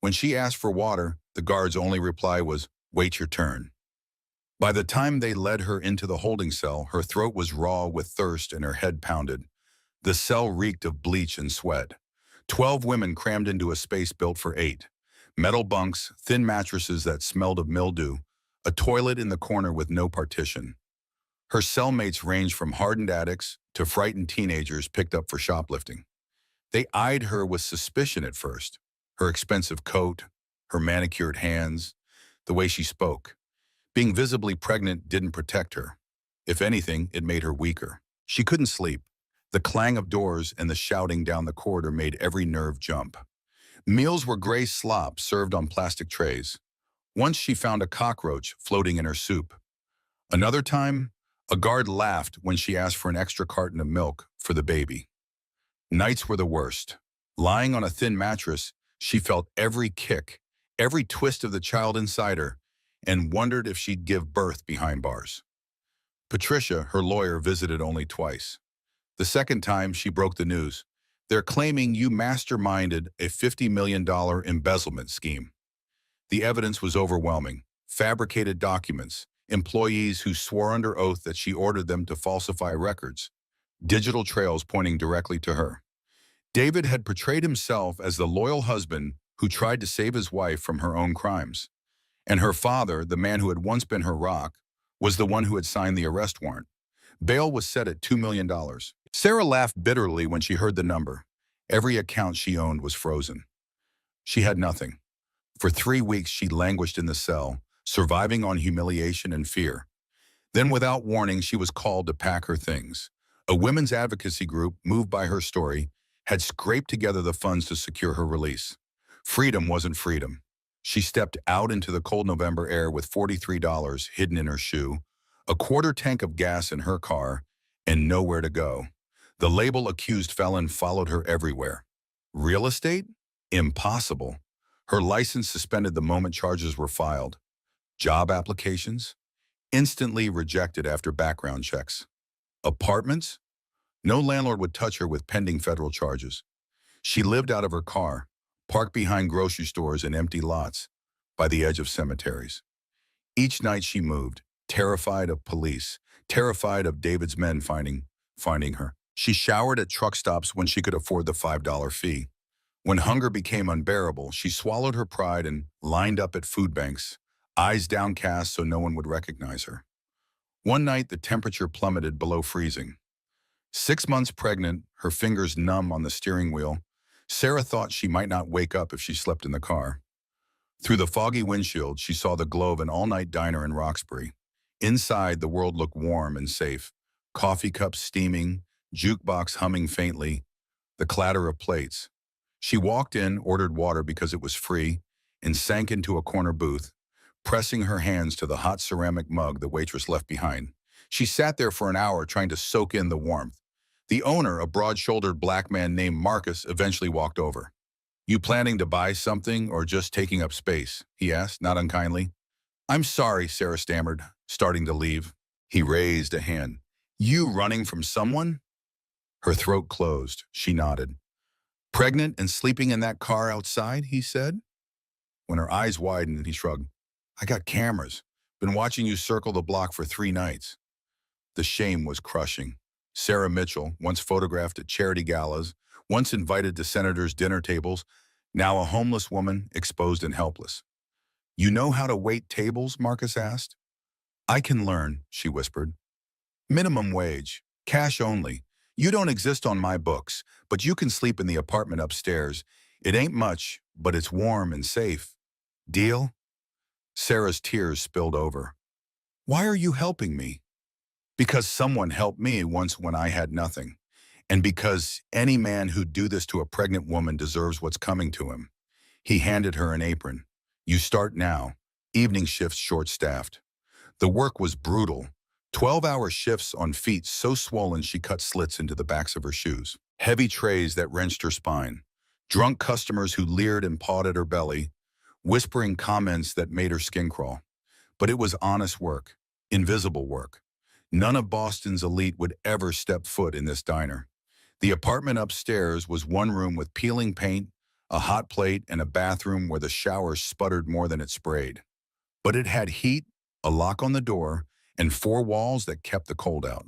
[SPEAKER 1] When she asked for water, the guard's only reply was, "Wait your turn." By the time they led her into the holding cell, her throat was raw with thirst and her head pounded. The cell reeked of bleach and sweat. 12 women crammed into a space built for 8. Metal bunks, thin mattresses that smelled of mildew, a toilet in the corner with no partition. Her cellmates ranged from hardened addicts to frightened teenagers picked up for shoplifting. They eyed her with suspicion at first. Her expensive coat, her manicured hands, the way she spoke. Being visibly pregnant didn't protect her. If anything, it made her weaker. She couldn't sleep. The clang of doors and the shouting down the corridor made every nerve jump. Meals were gray slop served on plastic trays. Once she found a cockroach floating in her soup. Another time, a guard laughed when she asked for an extra carton of milk for the baby. Nights were the worst. Lying on a thin mattress, she felt every kick, every twist of the child inside her, and wondered if she'd give birth behind bars. Patricia, her lawyer, visited only twice. The second time, she broke the news. They're claiming you masterminded a $50 million embezzlement scheme. The evidence was overwhelming. Fabricated documents, employees who swore under oath that she ordered them to falsify records, digital trails pointing directly to her. David had portrayed himself as the loyal husband who tried to save his wife from her own crimes. And her father, the man who had once been her rock, was the one who had signed the arrest warrant. Bail was set at $2 million. Sarah laughed bitterly when she heard the number. Every account she owned was frozen. She had nothing. For 3 weeks, she languished in the cell, surviving on humiliation and fear. Then, without warning, she was called to pack her things. A women's advocacy group, moved by her story, had scraped together the funds to secure her release. Freedom wasn't freedom. She stepped out into the cold November air with $43 hidden in her shoe, a quarter tank of gas in her car, and nowhere to go. The label accused felon followed her everywhere. Real estate? Impossible. Her license suspended the moment charges were filed. Job applications? Instantly rejected after background checks. Apartments? No landlord would touch her with pending federal charges. She lived out of her car, parked behind grocery stores and empty lots, by the edge of cemeteries. Each night she moved, terrified of police, terrified of David's men finding her. She showered at truck stops when she could afford the $5 fee. When hunger became unbearable, she swallowed her pride and lined up at food banks, eyes downcast so no one would recognize her. One night, the temperature plummeted below freezing. 6 months pregnant, her fingers numb on the steering wheel, Sarah thought she might not wake up if she slept in the car. Through the foggy windshield, she saw the glow of an all-night diner in Roxbury. Inside, the world looked warm and safe. Coffee cups steaming, jukebox humming faintly, the clatter of plates. She walked in, ordered water because it was free, and sank into a corner booth, pressing her hands to the hot ceramic mug the waitress left behind. She sat there for an hour trying to soak in the warmth. The owner, a broad-shouldered black man named Marcus, eventually walked over. "You planning to buy something or just taking up space?" he asked, not unkindly. "I'm sorry," Sarah stammered, starting to leave. He raised a hand. "You running from someone?" Her throat closed. She nodded. "Pregnant and sleeping in that car outside," he said. When her eyes widened, he shrugged. "I got cameras. Been watching you circle the block for 3 nights. The shame was crushing. Sarah Mitchell, once photographed at charity galas, once invited to senators' dinner tables, now a homeless woman, exposed and helpless. "You know how to wait tables?" Marcus asked. "I can learn," she whispered. "Minimum wage, cash only. You don't exist on my books, but you can sleep in the apartment upstairs. It ain't much, but it's warm and safe. Deal?" Sarah's tears spilled over. "Why are you helping me?" "Because someone helped me once when I had nothing. And because any man who'd do this to a pregnant woman deserves what's coming to him." He handed her an apron. "You start now. Evening shifts short-staffed." The work was brutal. 12-hour shifts on feet so swollen she cut slits into the backs of her shoes. Heavy trays that wrenched her spine. Drunk customers who leered and pawed at her belly, whispering comments that made her skin crawl. But it was honest work, invisible work. None of Boston's elite would ever step foot in this diner. The apartment upstairs was one room with peeling paint, a hot plate, and a bathroom where the shower sputtered more than it sprayed. But it had heat, a lock on the door, and 4 walls that kept the cold out.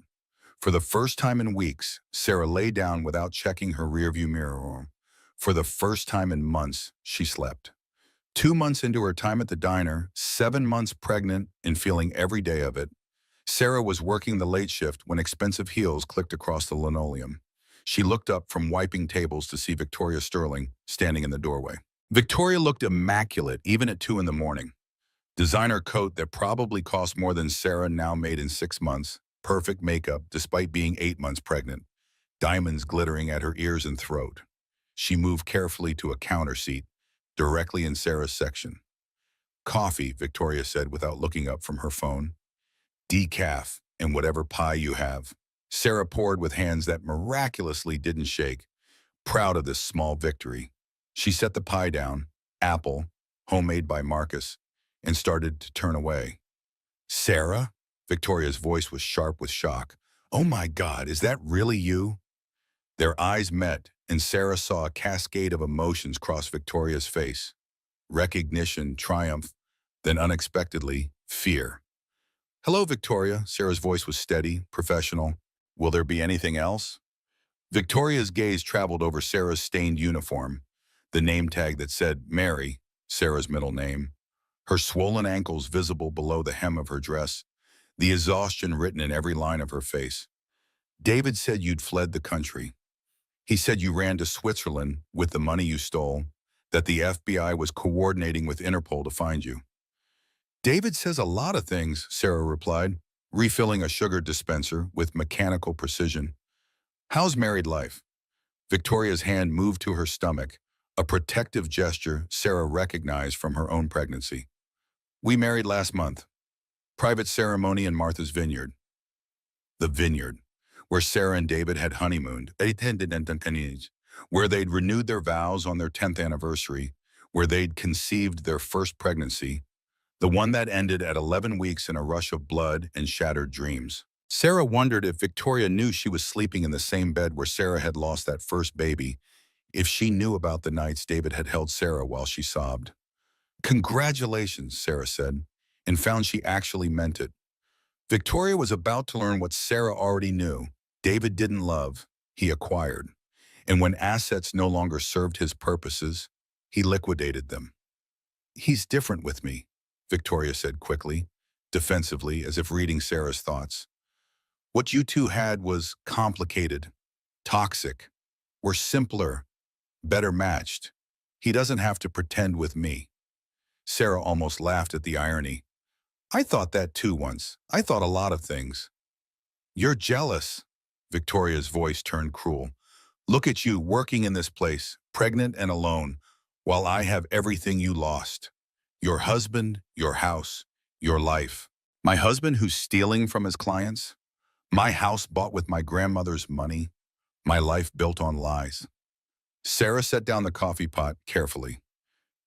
[SPEAKER 1] For the first time in weeks, Sarah lay down without checking her rearview mirror. For the first time in months, she slept. 2 months into her time at the diner, 7 months pregnant and feeling every day of it, Sarah was working the late shift when expensive heels clicked across the linoleum. She looked up from wiping tables to see Victoria Sterling standing in the doorway. Victoria looked immaculate even at 2 in the morning. Designer coat that probably cost more than Sarah now made in 6 months. Perfect makeup despite being 8 months pregnant. Diamonds glittering at her ears and throat. She moved carefully to a counter seat, directly in Sarah's section. "Coffee," Victoria said without looking up from her phone. "Decaf, and whatever pie you have." Sarah poured with hands that miraculously didn't shake, proud of this small victory. She set the pie down, apple, homemade by Marcus, and started to turn away. "Sarah?" Victoria's voice was sharp with shock. "Oh my God, is that really you?" Their eyes met, and Sarah saw a cascade of emotions cross Victoria's face. Recognition, triumph, then unexpectedly, fear. "Hello, Victoria." Sarah's voice was steady, professional. "Will there be anything else?" Victoria's gaze traveled over Sarah's stained uniform, the name tag that said Mary, Sarah's middle name, her swollen ankles visible below the hem of her dress. the exhaustion written in every line of her face. David said you'd fled the country. He said you ran to Switzerland with the money you stole, that the FBI was coordinating with Interpol to find you. David says a lot of things, Sarah replied, refilling a sugar dispenser with mechanical precision. How's married life? Victoria's hand moved to her stomach, a protective gesture Sarah recognized from her own pregnancy. We married last month. Private ceremony in Martha's Vineyard. The vineyard, where Sarah and David had honeymooned, where they'd renewed their vows on their 10th anniversary, where they'd conceived their first pregnancy, the one that ended at 11 weeks in a rush of blood and shattered dreams. Sarah wondered if Victoria knew she was sleeping in the same bed where Sarah had lost that first baby, if she knew about the nights David had held Sarah while she sobbed. Congratulations, Sarah said, and found she actually meant it. Victoria was about to learn what Sarah already knew. David didn't love, he acquired. And when assets no longer served his purposes, he liquidated them. He's different with me, Victoria said quickly, defensively, as if reading Sarah's thoughts. What you two had was complicated, toxic. We're simpler, better matched. He doesn't have to pretend with me. Sarah almost laughed at the irony. I thought that too once. I thought a lot of things. You're jealous. Victoria's voice turned cruel. Look at you working in this place, pregnant and alone, while I have everything you lost. Your husband, your house, your life. My husband who's stealing from his clients? My house bought with my grandmother's money? My life built on lies? Sarah set down the coffee pot carefully.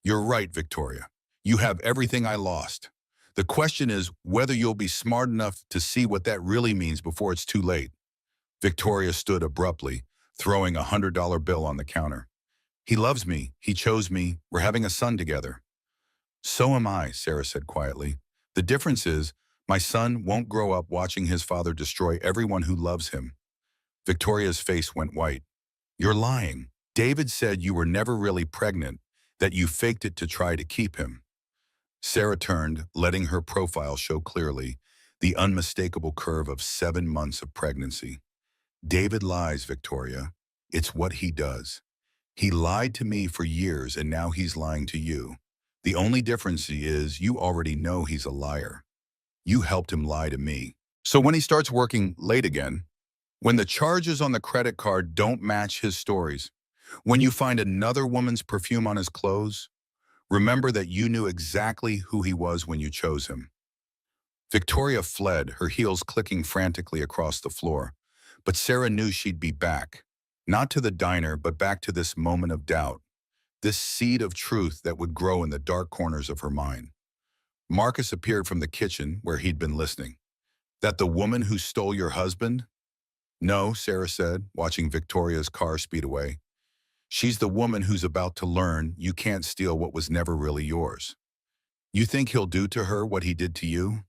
[SPEAKER 1] You're right, Victoria. You have everything I lost. The question is whether you'll be smart enough to see what that really means before it's too late. Victoria stood abruptly, throwing a $100 bill on the counter. He loves me. He chose me. We're having a son together. So am I, Sarah said quietly. The difference is, my son won't grow up watching his father destroy everyone who loves him. Victoria's face went white. You're lying. David said you were never really pregnant, that you faked it to try to keep him. Sarah turned, letting her profile show clearly the unmistakable curve of 7 months of pregnancy. David lies, Victoria. It's what he does. He lied to me for years, and now he's lying to you. The only difference is you already know he's a liar. You helped him lie to me. So when he starts working late again, when the charges on the credit card don't match his stories, when you find another woman's perfume on his clothes, remember that you knew exactly who he was when you chose him. Victoria fled, her heels clicking frantically across the floor. But Sarah knew she'd be back. Not to the diner, but back to this moment of doubt. This seed of truth that would grow in the dark corners of her mind. Marcus appeared from the kitchen where he'd been listening. That the woman who stole your husband? No, Sarah said, watching Victoria's car speed away. She's the woman who's about to learn you can't steal what was never really yours. You think he'll do to her what he did to you?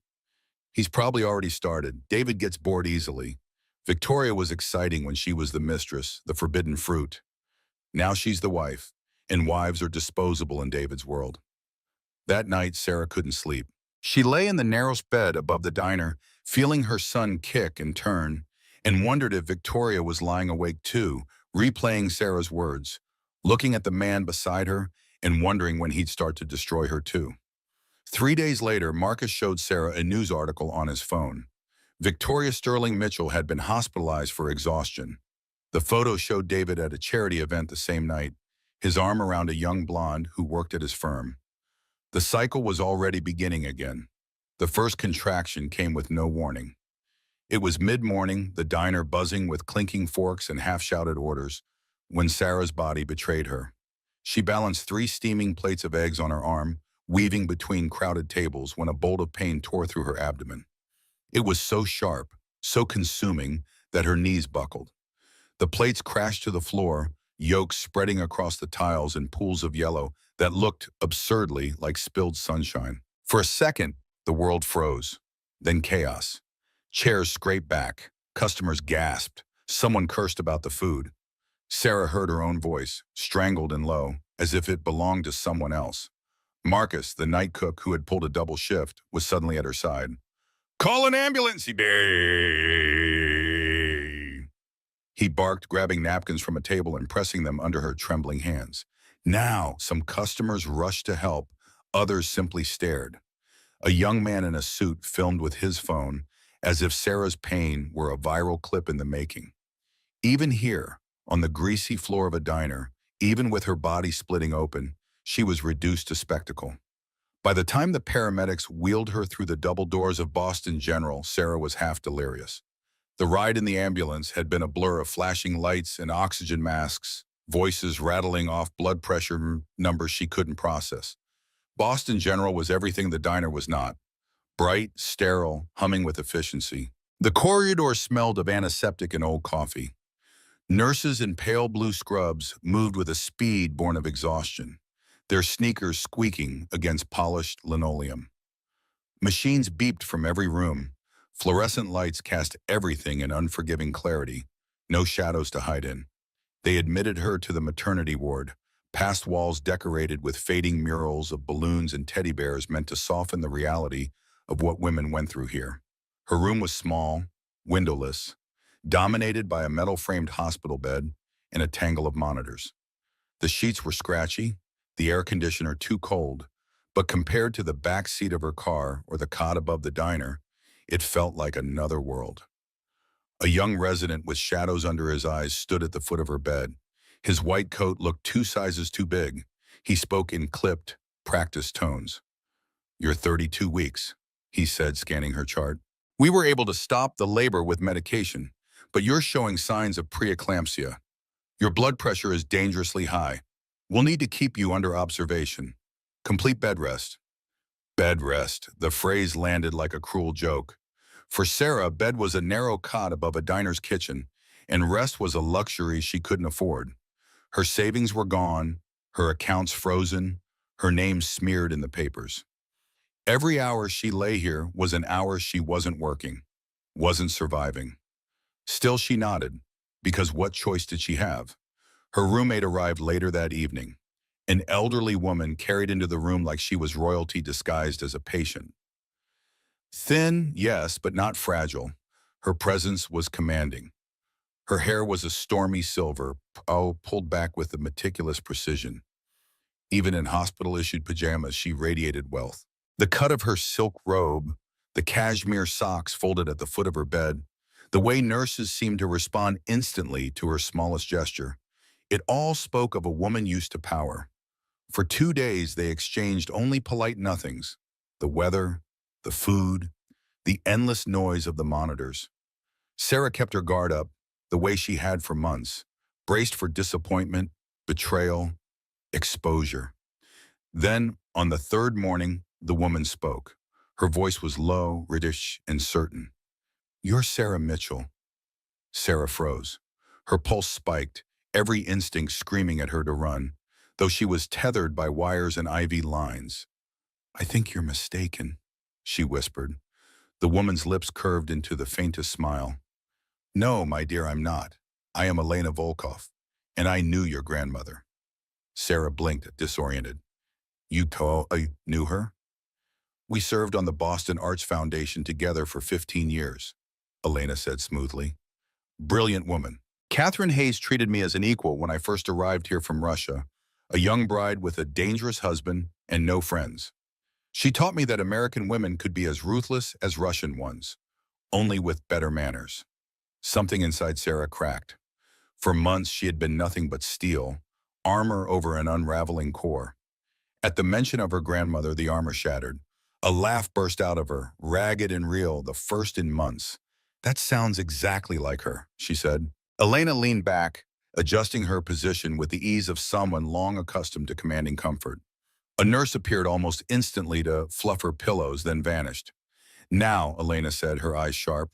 [SPEAKER 1] He's probably already started. David gets bored easily. Victoria was exciting when she was the mistress, the forbidden fruit. Now she's the wife, and wives are disposable in David's world. That night, Sarah couldn't sleep. She lay in the narrow bed above the diner, feeling her son kick and turn, and wondered if Victoria was lying awake too, replaying Sarah's words, looking at the man beside her, and wondering when he'd start to destroy her too. 3 days later, Marcus showed Sarah a news article on his phone. Victoria Sterling Mitchell had been hospitalized for exhaustion. The photo showed David at a charity event the same night, his arm around a young blonde who worked at his firm. The cycle was already beginning again. The first contraction came with no warning. It was mid-morning, the diner buzzing with clinking forks and half-shouted orders, when Sarah's body betrayed her. She balanced 3 steaming plates of eggs on her arm, weaving between crowded tables when a bolt of pain tore through her abdomen. It was so sharp, so consuming, that her knees buckled. The plates crashed to the floor, yolks spreading across the tiles in pools of yellow that looked absurdly like spilled sunshine. For a second, the world froze. Then chaos. Chairs scraped back. Customers gasped. Someone cursed about the food. Sarah heard her own voice, strangled and low, as if it belonged to someone else. Marcus, the night cook who had pulled a double shift, was suddenly at her side. Call an ambulance, he barked, grabbing napkins from a table and pressing them under her trembling hands. Now, some customers rushed to help, others simply stared. A young man in a suit filmed with his phone, as if Sarah's pain were a viral clip in the making. Even here, on the greasy floor of a diner, even with her body splitting open, she was reduced to spectacle. By the time the paramedics wheeled her through the double doors of Boston General, Sarah was half delirious. The ride in the ambulance had been a blur of flashing lights and oxygen masks, voices rattling off blood pressure numbers she couldn't process. Boston General was everything the diner was not. Bright, sterile, humming with efficiency. The corridor smelled of antiseptic and old coffee. Nurses in pale blue scrubs moved with a speed born of exhaustion, their sneakers squeaking against polished linoleum. Machines beeped from every room. Fluorescent lights cast everything in unforgiving clarity, no shadows to hide in. They admitted her to the maternity ward, past walls decorated with fading murals of balloons and teddy bears meant to soften the reality of what women went through here. Her room was small, windowless, dominated by a metal-framed hospital bed and a tangle of monitors. The sheets were scratchy, the air conditioner too cold, but compared to the back seat of her car or the cot above the diner, it felt like another world. A young resident with shadows under his eyes stood at the foot of her bed. His white coat looked 2 sizes too big. He spoke in clipped, practiced tones. "You're 32 weeks, he said, scanning her chart. "We were able to stop the labor with medication, but you're showing signs of preeclampsia. Your blood pressure is dangerously high. We'll need to keep you under observation. Complete bed rest." Bed rest. The phrase landed like a cruel joke. For Sarah, bed was a narrow cot above a diner's kitchen, and rest was a luxury she couldn't afford. Her savings were gone, her accounts frozen, her name smeared in the papers. Every hour she lay here was an hour she wasn't working, wasn't surviving. Still she nodded, because what choice did she have? Her roommate arrived later that evening, an elderly woman carried into the room like she was royalty disguised as a patient. Thin, yes, but not fragile. Her presence was commanding. Her hair was a stormy silver, pulled back with a meticulous precision. Even in hospital-issued pajamas, she radiated wealth. The cut of her silk robe, the cashmere socks folded at the foot of her bed, the way nurses seemed to respond instantly to her smallest gesture, it all spoke of a woman used to power. For 2 days, they exchanged only polite nothings: the weather, the food, the endless noise of the monitors. Sarah kept her guard up, the way she had for months, braced for disappointment, betrayal, exposure. Then, on the 3rd morning, the woman spoke. Her voice was low, British, and certain. "You're Sarah Mitchell." Sarah froze. Her pulse spiked, every instinct screaming at her to run, though she was tethered by wires and IV lines. "I think you're mistaken," she whispered. The woman's lips curved into the faintest smile. "No, my dear, I'm not. I am Elena Volkov, and I knew your grandmother." Sarah blinked, disoriented. "You knew her?" "We served on the Boston Arts Foundation together for 15 years, Elena said smoothly. "Brilliant woman. Catherine Hayes treated me as an equal when I first arrived here from Russia, a young bride with a dangerous husband and no friends. She taught me that American women could be as ruthless as Russian ones, only with better manners." Something inside Sarah cracked. For months she had been nothing but steel, armor over an unraveling core. At the mention of her grandmother, the armor shattered. A laugh burst out of her, ragged and real, the first in months. "That sounds exactly like her," she said. Elena leaned back, adjusting her position with the ease of someone long accustomed to commanding comfort. A nurse appeared almost instantly to fluff her pillows, then vanished. "Now," Elena said, her eyes sharp,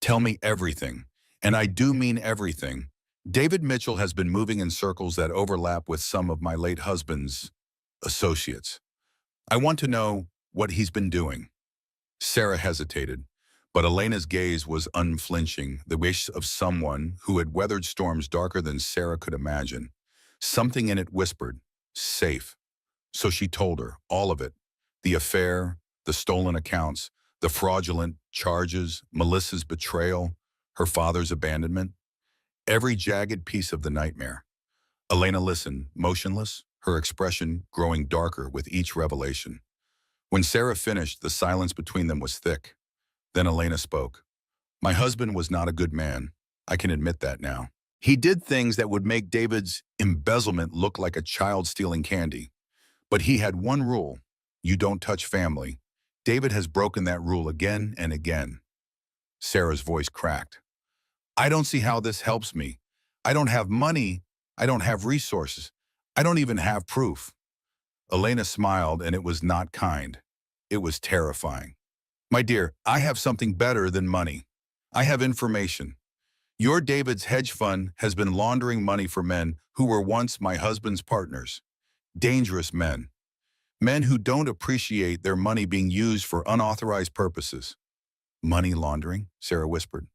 [SPEAKER 1] "tell me everything. And I do mean everything. David Mitchell has been moving in circles that overlap with some of my late husband's associates. I want to know what he's been doing." Sarah hesitated, but Elena's gaze was unflinching, the wish of someone who had weathered storms darker than Sarah could imagine. Something in it whispered, "Safe." So she told her, all of it: the affair, the stolen accounts, The fraudulent charges, Melissa's betrayal, her father's abandonment, every jagged piece of the nightmare. Elena listened, motionless, her expression growing darker with each revelation. When Sarah finished, the silence between them was thick. Then Elena spoke. My husband was not a good man. I can admit that now. He did things that would make David's embezzlement look like a child stealing candy. But he had one rule. You don't touch family. David has broken that rule again and again. Sarah's voice cracked. I don't see how this helps me. I don't have money. I don't have resources. I don't even have proof. Elena smiled, and it was not kind. It was terrifying. My dear, I have something better than money. I have information. Your David's hedge fund has been laundering money for men who were once my husband's partners. Dangerous men. Men who don't appreciate their money being used for unauthorized purposes. Money laundering? Sarah whispered.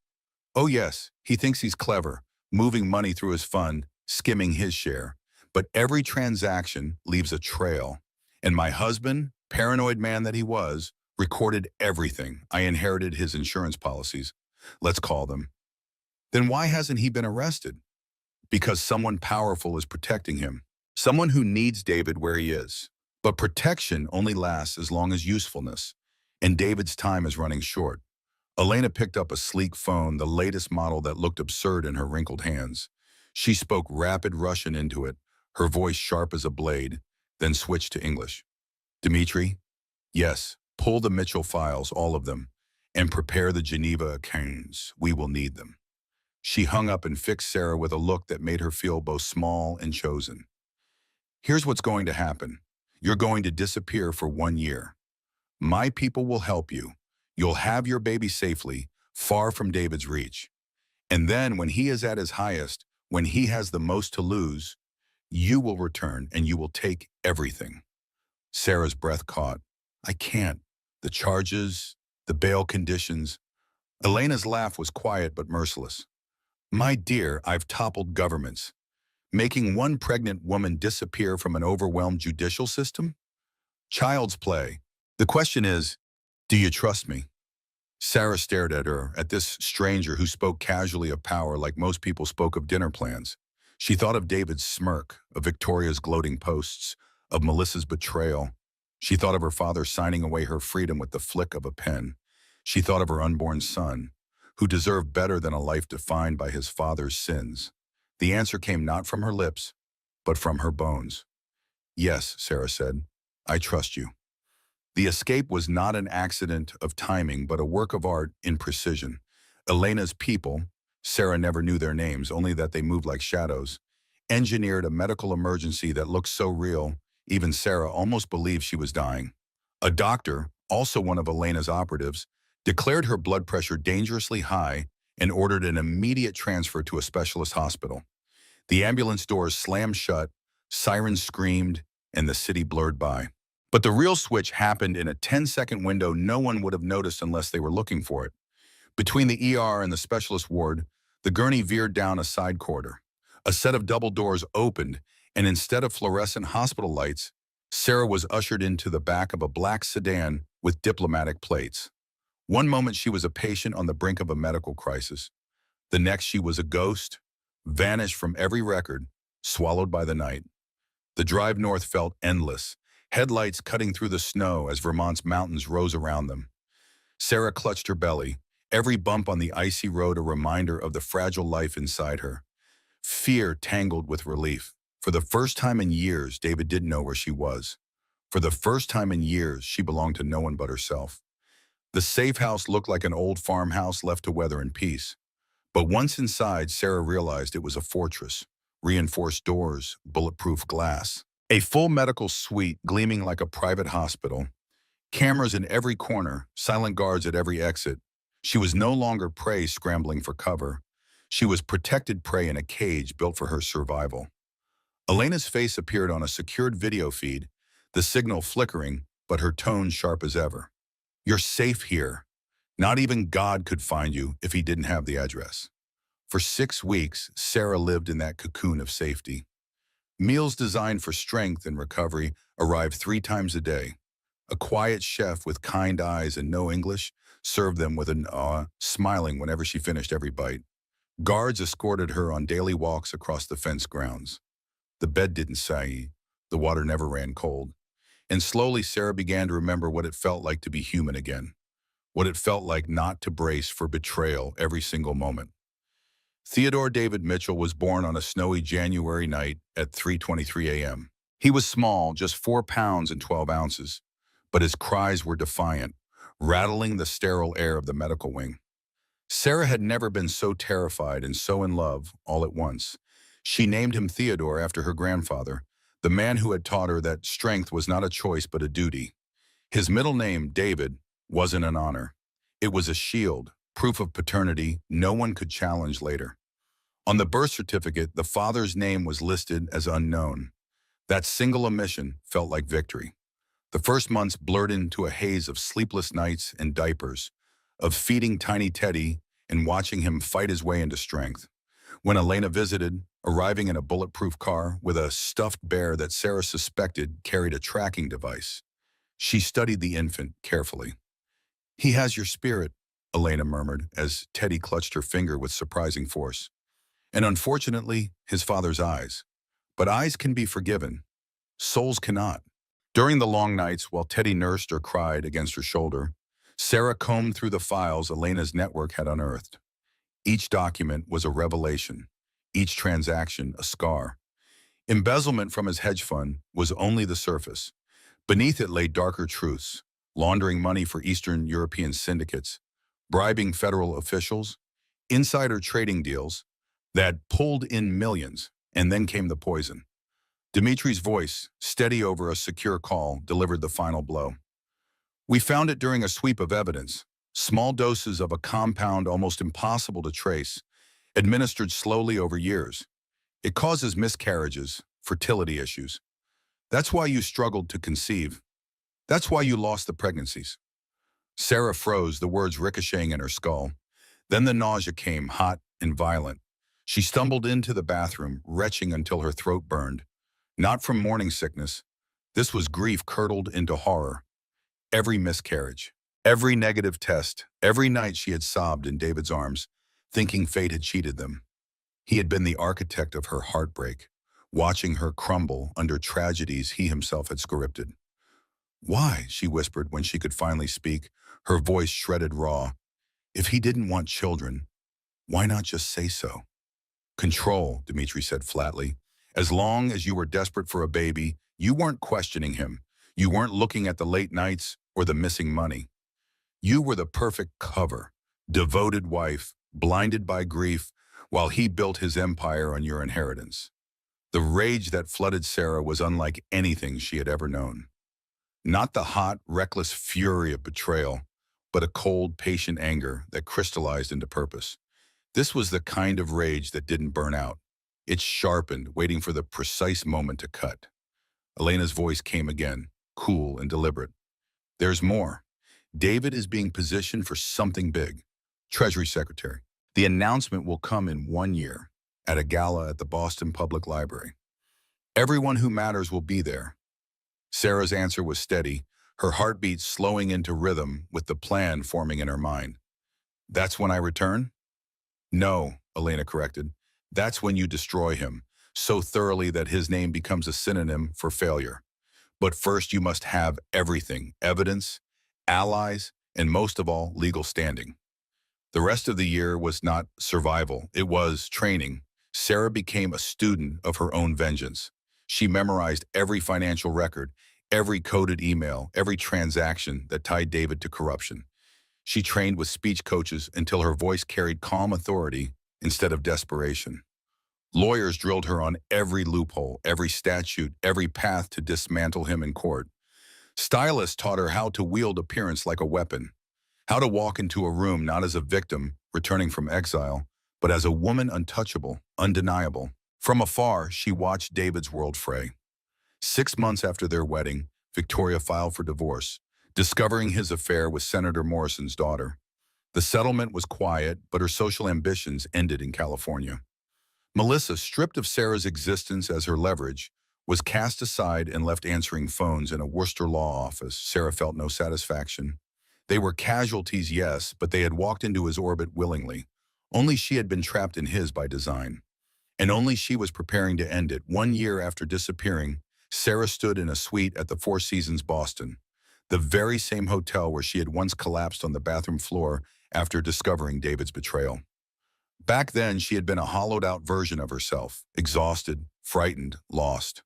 [SPEAKER 1] Oh yes, he thinks he's clever, moving money through his fund, skimming his share. But every transaction leaves a trail. And my husband, paranoid man that he was, recorded everything. I inherited his insurance policies. Let's call them. Then why hasn't he been arrested? Because someone powerful is protecting him. Someone who needs David where he is. But protection only lasts as long as usefulness. And David's time is running short. Elena picked up a sleek phone, the latest model that looked absurd in her wrinkled hands. She spoke rapid Russian into it, her voice sharp as a blade, then switched to English. Dmitri? Yes, pull the Mitchell files, all of them, and prepare the Geneva accounts. We will need them. She hung up and fixed Sarah with a look that made her feel both small and chosen. Here's what's going to happen. You're going to disappear for 1 year. My people will help you. You'll have your baby safely, far from David's reach. And then when he is at his highest, when he has the most to lose, you will return and you will take everything. Sarah's breath caught. I can't. The charges, the bail conditions. Elena's laugh was quiet but merciless. My dear, I've toppled governments. Making one pregnant woman disappear from an overwhelmed judicial system? Child's play. The question is, do you trust me? Sarah stared at her, at this stranger who spoke casually of power like most people spoke of dinner plans. She thought of David's smirk, of Victoria's gloating posts, of Melissa's betrayal. She thought of her father signing away her freedom with the flick of a pen. She thought of her unborn son, who deserved better than a life defined by his father's sins. The answer came not from her lips, but from her bones. Yes, Sarah said, I trust you. The escape was not an accident of timing, but a work of art in precision. Elena's people, Sarah never knew their names, only that they moved like shadows, engineered a medical emergency that looked so real, even Sarah almost believed she was dying. A doctor, also one of Elena's operatives, declared her blood pressure dangerously high and ordered an immediate transfer to a specialist hospital. The ambulance doors slammed shut, sirens screamed, and the city blurred by. But the real switch happened in a 10-second window no one would have noticed unless they were looking for it. Between the ER and the specialist ward, the gurney veered down a side corridor. A set of double doors opened, and instead of fluorescent hospital lights, Sarah was ushered into the back of a black sedan with diplomatic plates. One moment she was a patient on the brink of a medical crisis. The next she was a ghost, vanished from every record, swallowed by the night. The drive north felt endless, headlights cutting through the snow as Vermont's mountains rose around them. Sarah clutched her belly, every bump on the icy road a reminder of the fragile life inside her. Fear tangled with relief. For the first time in years, David didn't know where she was. For the first time in years, she belonged to no one but herself. The safe house looked like an old farmhouse left to weather in peace. But once inside, Sarah realized it was a fortress. Reinforced doors, bulletproof glass. A full medical suite gleaming like a private hospital. Cameras in every corner, silent guards at every exit. She was no longer prey scrambling for cover. She was protected prey in a cage built for her survival. Elena's face appeared on a secured video feed, the signal flickering, but her tone sharp as ever. You're safe here. Not even God could find you if he didn't have the address. For 6 weeks, Sarah lived in that cocoon of safety. Meals designed for strength and recovery arrived 3 times a day. A quiet chef with kind eyes and no English served them with an awe, smiling whenever she finished every bite. Guards escorted her on daily walks across the fenced grounds. The bed didn't sag, the water never ran cold. And slowly Sarah began to remember what it felt like to be human again, what it felt like not to brace for betrayal every single moment. Theodore David Mitchell was born on a snowy January night at 3:23 a.m. He was small, just 4 pounds and 12 ounces, but his cries were defiant, rattling the sterile air of the medical wing. Sarah had never been so terrified and so in love all at once. She named him Theodore after her grandfather, the man who had taught her that strength was not a choice but a duty. His middle name, David, wasn't an honor. It was a shield, proof of paternity no one could challenge later. On the birth certificate, the father's name was listed as unknown. That single omission felt like victory. The first months blurred into a haze of sleepless nights and diapers, of feeding tiny Teddy and watching him fight his way into strength. When Elena visited, arriving in a bulletproof car with a stuffed bear that Sarah suspected carried a tracking device, she studied the infant carefully. "He has your spirit," Elena murmured as Teddy clutched her finger with surprising force. And unfortunately, his father's eyes. But eyes can be forgiven. Souls cannot. During the long nights, while Teddy nursed or cried against her shoulder, Sarah combed through the files Elena's network had unearthed. Each document was a revelation, each transaction a scar. Embezzlement from his hedge fund was only the surface. Beneath it lay darker truths, laundering money for Eastern European syndicates, bribing federal officials, insider trading deals that pulled in millions, and then came the poison. Dimitri's voice, steady over a secure call, delivered the final blow. "We found it during a sweep of evidence, small doses of a compound almost impossible to trace, administered slowly over years. It causes miscarriages, fertility issues. That's why you struggled to conceive. That's why you lost the pregnancies." Sarah froze, the words ricocheting in her skull. Then the nausea came, hot and violent. She stumbled into the bathroom, retching until her throat burned. Not from morning sickness. This was grief curdled into horror. Every miscarriage, every negative test, every night she had sobbed in David's arms, thinking fate had cheated them. He had been the architect of her heartbreak, watching her crumble under tragedies he himself had scripted. "Why?" she whispered when she could finally speak, her voice shredded raw. "If he didn't want children, why not just say so?" "Control," Dimitri said flatly. "As long as you were desperate for a baby, you weren't questioning him. You weren't looking at the late nights or the missing money. You were the perfect cover, devoted wife, blinded by grief, while he built his empire on your inheritance." The rage that flooded Sarah was unlike anything she had ever known. Not the hot, reckless fury of betrayal, but a cold, patient anger that crystallized into purpose. This was the kind of rage that didn't burn out. It sharpened, waiting for the precise moment to cut. Elena's voice came again, cool and deliberate. "There's more. David is being positioned for something big. Treasury Secretary. The announcement will come in 1 year, at a gala at the Boston Public Library. Everyone who matters will be there." Sarah's answer was steady, her heartbeat slowing into rhythm with the plan forming in her mind. "That's when I return?" "No," Elena corrected. "That's when you destroy him, so thoroughly that his name becomes a synonym for failure. But first you must have everything, evidence, allies, and most of all, legal standing." The rest of the year was not survival, it was training. Sarah became a student of her own vengeance. She memorized every financial record, every coded email, every transaction that tied David to corruption. She trained with speech coaches until her voice carried calm authority instead of desperation. Lawyers drilled her on every loophole, every statute, every path to dismantle him in court. Stylists taught her how to wield appearance like a weapon, how to walk into a room not as a victim returning from exile, but as a woman untouchable, undeniable. From afar, she watched David's world fray. 6 months after their wedding, Victoria filed for divorce, discovering his affair with Senator Morrison's daughter. The settlement was quiet, but her social ambitions ended in California. Melissa, stripped of Sarah's existence as her leverage, was cast aside and left answering phones in a Worcester law office. Sarah felt no satisfaction. They were casualties, yes, but they had walked into his orbit willingly. Only she had been trapped in his by design. And only she was preparing to end it. 1 year after disappearing, Sarah stood in a suite at the Four Seasons Boston, the very same hotel where she had once collapsed on the bathroom floor after discovering David's betrayal. Back then, she had been a hollowed-out version of herself, exhausted, frightened, lost.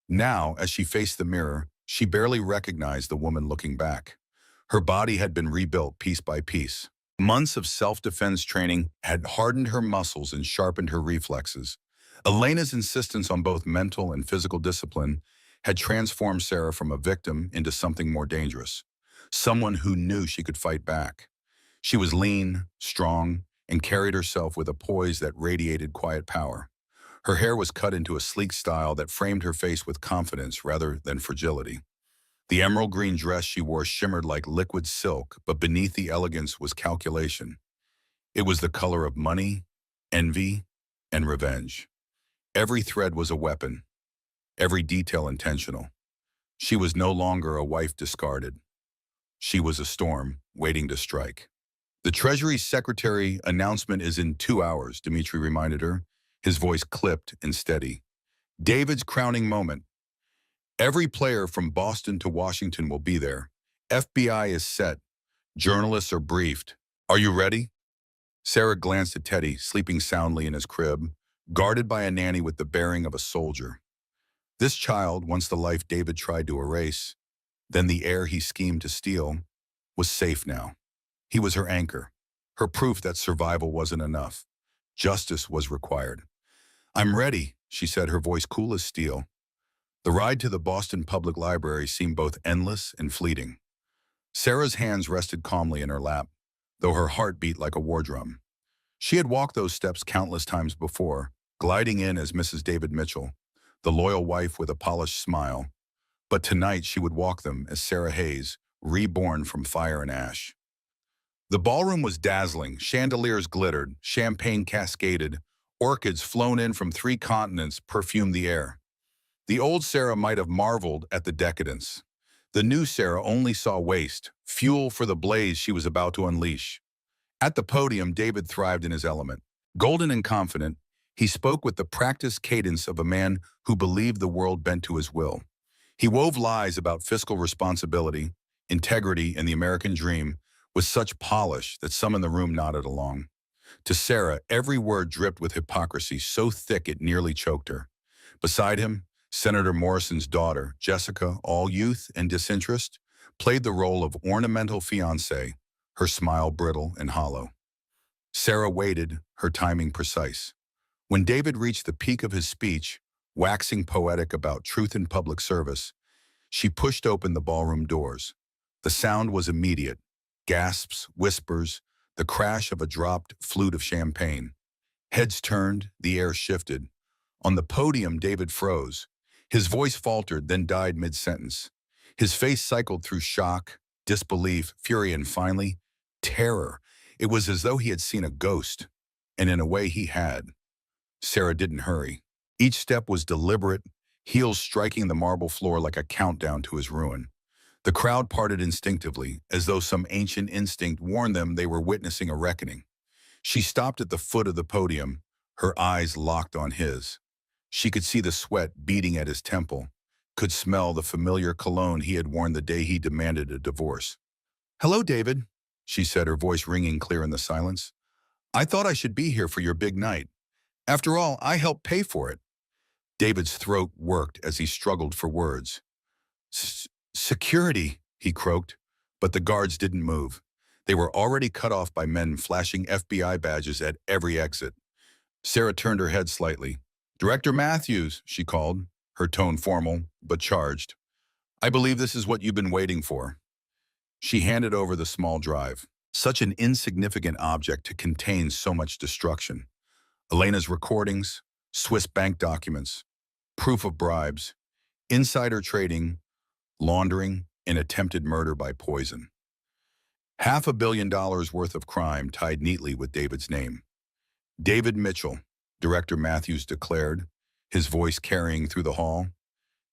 [SPEAKER 1] Now, as she faced the mirror, she barely recognized the woman looking back. Her body had been rebuilt piece by piece. Months of self-defense training had hardened her muscles and sharpened her reflexes. Elena's insistence on both mental and physical discipline had transformed Sarah from a victim into something more dangerous, someone who knew she could fight back. She was lean, strong, and carried herself with a poise that radiated quiet power. Her hair was cut into a sleek style that framed her face with confidence rather than fragility. The emerald green dress she wore shimmered like liquid silk, but beneath the elegance was calculation. It was the color of money, envy, and revenge. Every thread was a weapon, every detail intentional. She was no longer a wife discarded. She was a storm waiting to strike. The Treasury Secretary announcement is in 2 hours, Dmitri reminded her, his voice clipped and steady. David's crowning moment. Every player from Boston to Washington will be there. FBI is set. Journalists are briefed. Are you ready? Sarah glanced at Teddy, sleeping soundly in his crib, guarded by a nanny with the bearing of a soldier. This child, once the life David tried to erase, then the heir he schemed to steal, was safe now. He was her anchor, her proof that survival wasn't enough. Justice was required. I'm ready, she said, her voice cool as steel. The ride to the Boston Public Library seemed both endless and fleeting. Sarah's hands rested calmly in her lap, though her heart beat like a war drum. She had walked those steps countless times before, gliding in as Mrs. David Mitchell, the loyal wife with a polished smile. But tonight she would walk them as Sarah Hayes, reborn from fire and ash. The ballroom was dazzling, chandeliers glittered, champagne cascaded, orchids flown in from 3 continents perfumed the air. The old Sarah might have marveled at the decadence. The new Sarah only saw waste, fuel for the blaze she was about to unleash. At the podium, David thrived in his element. Golden and confident, he spoke with the practiced cadence of a man who believed the world bent to his will. He wove lies about fiscal responsibility, integrity, and the American dream with such polish that some in the room nodded along. To Sarah, every word dripped with hypocrisy so thick it nearly choked her. Beside him, Senator Morrison's daughter, Jessica, all youth and disinterest, played the role of ornamental fiancée, her smile brittle and hollow. Sarah waited, her timing precise. When David reached the peak of his speech, waxing poetic about truth in public service, she pushed open the ballroom doors. The sound was immediate. Gasps, whispers, the crash of a dropped flute of champagne. Heads turned, the air shifted. On the podium, David froze. His voice faltered, then died mid-sentence. His face cycled through shock, disbelief, fury, and finally, terror. It was as though he had seen a ghost, and in a way he had. Sarah didn't hurry. Each step was deliberate, heels striking the marble floor like a countdown to his ruin. The crowd parted instinctively, as though some ancient instinct warned them they were witnessing a reckoning. She stopped at the foot of the podium, her eyes locked on his. She could see the sweat beating at his temple, could smell the familiar cologne he had worn the day he demanded a divorce. "Hello, David," she said, her voice ringing clear in the silence. "I thought I should be here for your big night. After all, I helped pay for it." David's throat worked as he struggled for words. "Security," he croaked, but the guards didn't move. They were already cut off by men flashing FBI badges at every exit. Sarah turned her head slightly. "Director Matthews," she called, her tone formal but charged. "I believe this is what you've been waiting for." She handed over the small drive, such an insignificant object to contain so much destruction. Elena's recordings, Swiss bank documents, proof of bribes, insider trading, laundering, and attempted murder by poison. $500 million worth of crime tied neatly with David's name. "David Mitchell," Director Matthews declared, his voice carrying through the hall.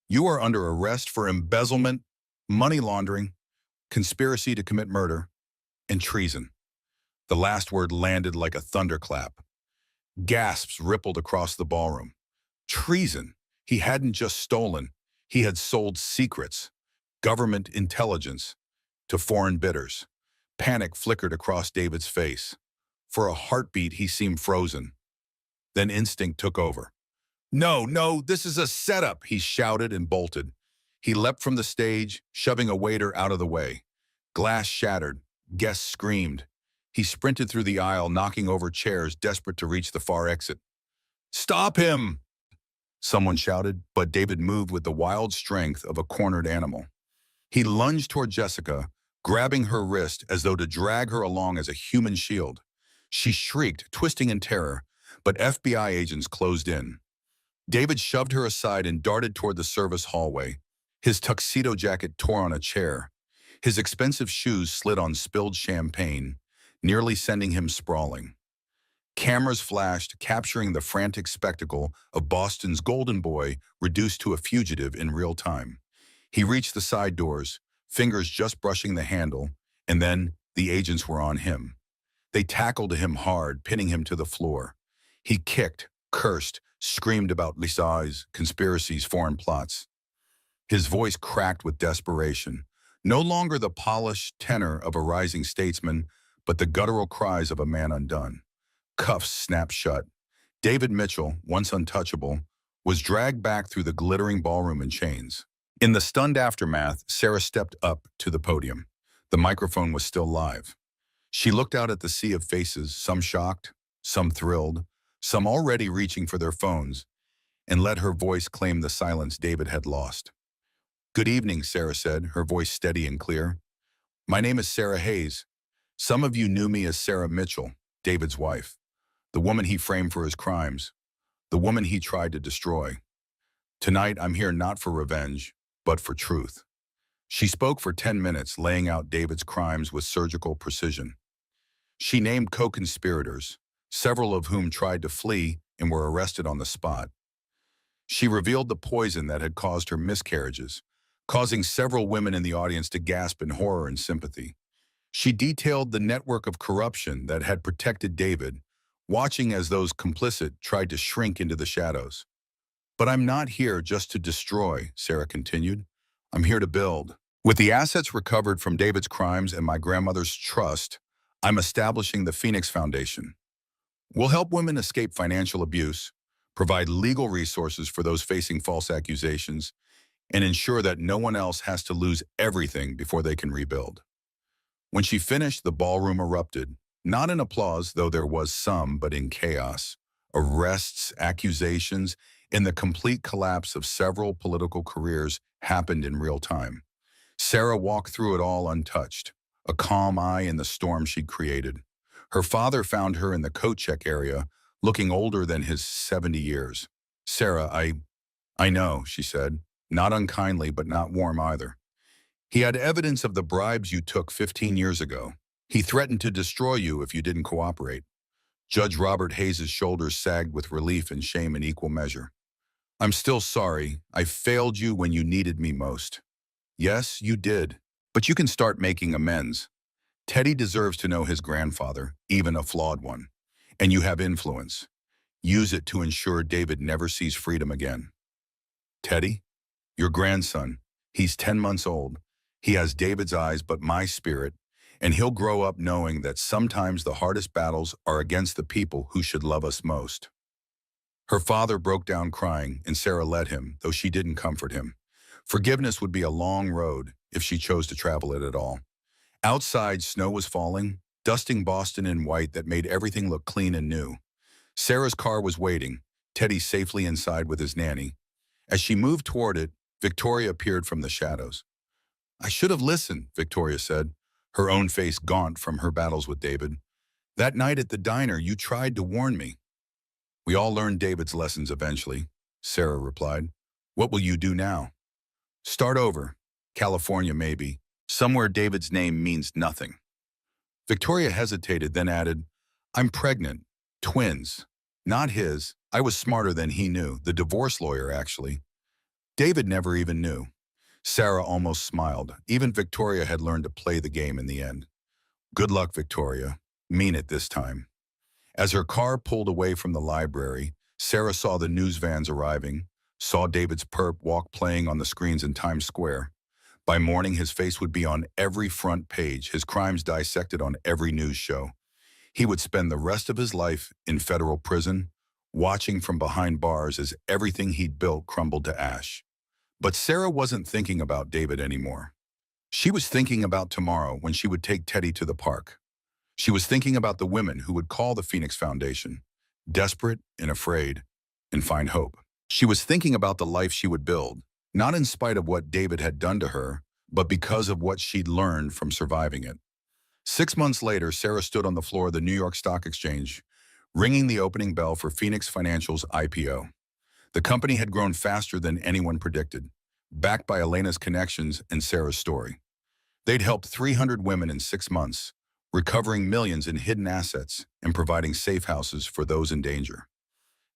[SPEAKER 1] You are under arrest for embezzlement, money laundering, conspiracy to commit murder, and treason. The last word landed like a thunderclap. Gasps rippled across the ballroom. Treason. He hadn't just stolen. He had sold secrets, government intelligence, to foreign bidders. Panic flickered across David's face. For a heartbeat, he seemed frozen. Then instinct took over. No, no, this is a setup, he shouted and bolted. He leapt from the stage, shoving a waiter out of the way. Glass shattered. Guests screamed. He sprinted through the aisle, knocking over chairs, desperate to reach the far exit. Stop him! Someone shouted, but David moved with the wild strength of a cornered animal. He lunged toward Jessica, grabbing her wrist as though to drag her along as a human shield. She shrieked, twisting in terror, but FBI agents closed in. David shoved her aside and darted toward the service hallway. His tuxedo jacket tore on a chair. His expensive shoes slid on spilled champagne, nearly sending him sprawling. Cameras flashed, capturing the frantic spectacle of Boston's golden boy reduced to a fugitive in real time. He reached the side doors, fingers just brushing the handle, and then the agents were on him. They tackled him hard, pinning him to the floor. He kicked, cursed, screamed about lies, conspiracies, foreign plots. His voice cracked with desperation, no longer the polished tenor of a rising statesman, but the guttural cries of a man undone. Cuffs snapped shut. David Mitchell, once untouchable, was dragged back through the glittering ballroom in chains. In the stunned aftermath, Sarah stepped up to the podium. The microphone was still live. She looked out at the sea of faces, some shocked, some thrilled, some already reaching for their phones, and let her voice claim the silence David had lost. Good evening, Sarah said, her voice steady and clear. My name is Sarah Hayes. Some of you knew me as Sarah Mitchell, David's wife, the woman he framed for his crimes, the woman he tried to destroy. Tonight, I'm here not for revenge, but for truth. She spoke for 10 minutes, laying out David's crimes with surgical precision. She named co-conspirators, several of whom tried to flee and were arrested on the spot. She revealed the poison that had caused her miscarriages, causing several women in the audience to gasp in horror and sympathy. She detailed the network of corruption that had protected David, watching as those complicit tried to shrink into the shadows. But I'm not here just to destroy, Sarah continued. I'm here to build. With the assets recovered from David's crimes and my grandmother's trust, I'm establishing the Phoenix Foundation. We'll help women escape financial abuse, provide legal resources for those facing false accusations, and ensure that no one else has to lose everything before they can rebuild. When she finished, the ballroom erupted, not in applause, though there was some, but in chaos. Arrests, accusations, and the complete collapse of several political careers happened in real time. Sarah walked through it all untouched, a calm eye in the storm she'd created. Her father found her in the coat check area, looking older than his 70 years. Sarah, I know, she said, not unkindly, but not warm either. He had evidence of the bribes you took 15 years ago. He threatened to destroy you if you didn't cooperate. Judge Robert Hayes' shoulders sagged with relief and shame in equal measure. I'm still sorry. I failed you when you needed me most. Yes, you did. But you can start making amends. Teddy deserves to know his grandfather, even a flawed one. And you have influence. Use it to ensure David never sees freedom again. Teddy? Your grandson. He's 10 months old. He has David's eyes but my spirit, and he'll grow up knowing that sometimes the hardest battles are against the people who should love us most. Her father broke down crying, and Sarah led him, though she didn't comfort him. Forgiveness would be a long road if she chose to travel it at all. Outside, snow was falling, dusting Boston in white that made everything look clean and new. Sarah's car was waiting, Teddy safely inside with his nanny. As she moved toward it, Victoria appeared from the shadows. I should have listened, Victoria said, her own face gaunt from her battles with David. That night at the diner, you tried to warn me. We all learned David's lessons eventually, Sarah replied. What will you do now? Start over. California, maybe. Somewhere David's name means nothing. Victoria hesitated, then added, I'm pregnant. Twins. Not his. I was smarter than he knew. The divorce lawyer, actually. David never even knew. Sarah almost smiled. Even Victoria had learned to play the game in the end. Good luck, Victoria. Mean it this time. As her car pulled away from the library, Sarah saw the news vans arriving, saw David's perp walk playing on the screens in Times Square. By morning, his face would be on every front page, his crimes dissected on every news show. He would spend the rest of his life in federal prison, watching from behind bars as everything he'd built crumbled to ash. But Sarah wasn't thinking about David anymore. She was thinking about tomorrow when she would take Teddy to the park. She was thinking about the women who would call the Phoenix Foundation, desperate and afraid, and find hope. She was thinking about the life she would build, not in spite of what David had done to her, but because of what she'd learned from surviving it. 6 months later, Sarah stood on the floor of the New York Stock Exchange, ringing the opening bell for Phoenix Financial's IPO. The company had grown faster than anyone predicted, backed by Elena's connections and Sarah's story. They'd helped 300 women in 6 months, recovering millions in hidden assets and providing safe houses for those in danger.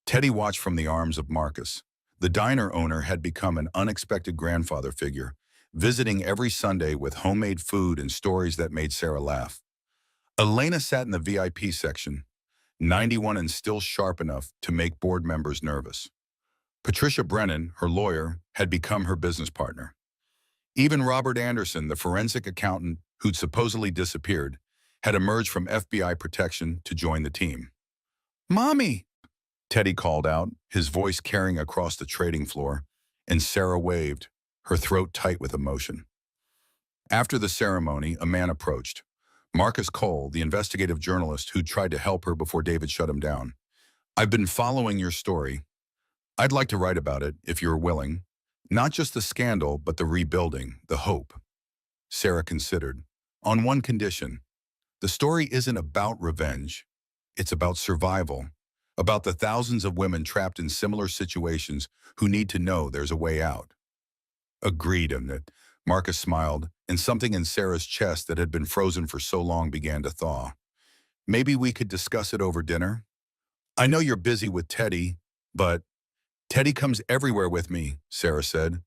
[SPEAKER 1] Teddy watched from the arms of Marcus. The diner owner had become an unexpected grandfather figure, visiting every Sunday with homemade food and stories that made Sarah laugh. Elena sat in the VIP section, 91 and still sharp enough to make board members nervous. Patricia Brennan, her lawyer, had become her business partner. Even Robert Anderson, the forensic accountant who'd supposedly disappeared, had emerged from FBI protection to join the team. "Mommy!" Teddy called out, his voice carrying across the trading floor, and Sarah waved, her throat tight with emotion. After the ceremony, a man approached. Marcus Cole, the investigative journalist who'd tried to help her before David shut him down. "I've been following your story. I'd like to write about it, if you're willing. Not just the scandal, but the rebuilding, the hope." Sarah considered. "On one condition. The story isn't about revenge. It's about survival. About the thousands of women trapped in similar situations who need to know there's a way out." "Agreed on it." Marcus smiled, and something in Sarah's chest that had been frozen for so long began to thaw. "Maybe we could discuss it over dinner? I know you're busy with Teddy, but—" "Teddy comes everywhere with me," Sarah said.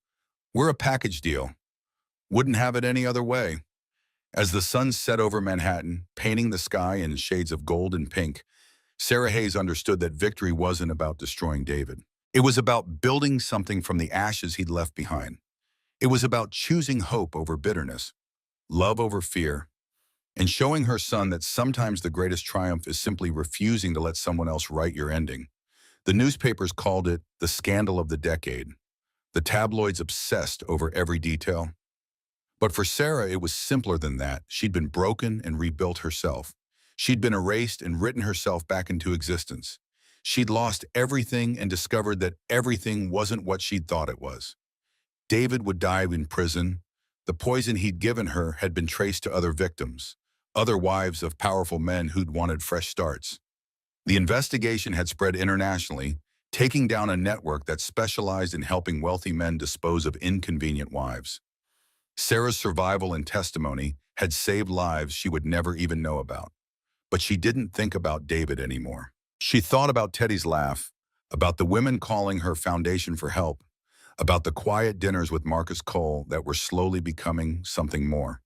[SPEAKER 1] "We're a package deal. Wouldn't have it any other way." As the sun set over Manhattan, painting the sky in shades of gold and pink, Sarah Hayes understood that victory wasn't about destroying David. It was about building something from the ashes he'd left behind. It was about choosing hope over bitterness, love over fear, and showing her son that sometimes the greatest triumph is simply refusing to let someone else write your ending. The newspapers called it the scandal of the decade. The tabloids obsessed over every detail. But for Sarah, it was simpler than that. She'd been broken and rebuilt herself. She'd been erased and written herself back into existence. She'd lost everything and discovered that everything wasn't what she'd thought it was. David would die in prison. The poison he'd given her had been traced to other victims, other wives of powerful men who'd wanted fresh starts. The investigation had spread internationally, taking down a network that specialized in helping wealthy men dispose of inconvenient wives. Sarah's survival and testimony had saved lives she would never even know about. But she didn't think about David anymore. She thought about Teddy's laugh, about the women calling her foundation for help, about the quiet dinners with Marcus Cole that were slowly becoming something more.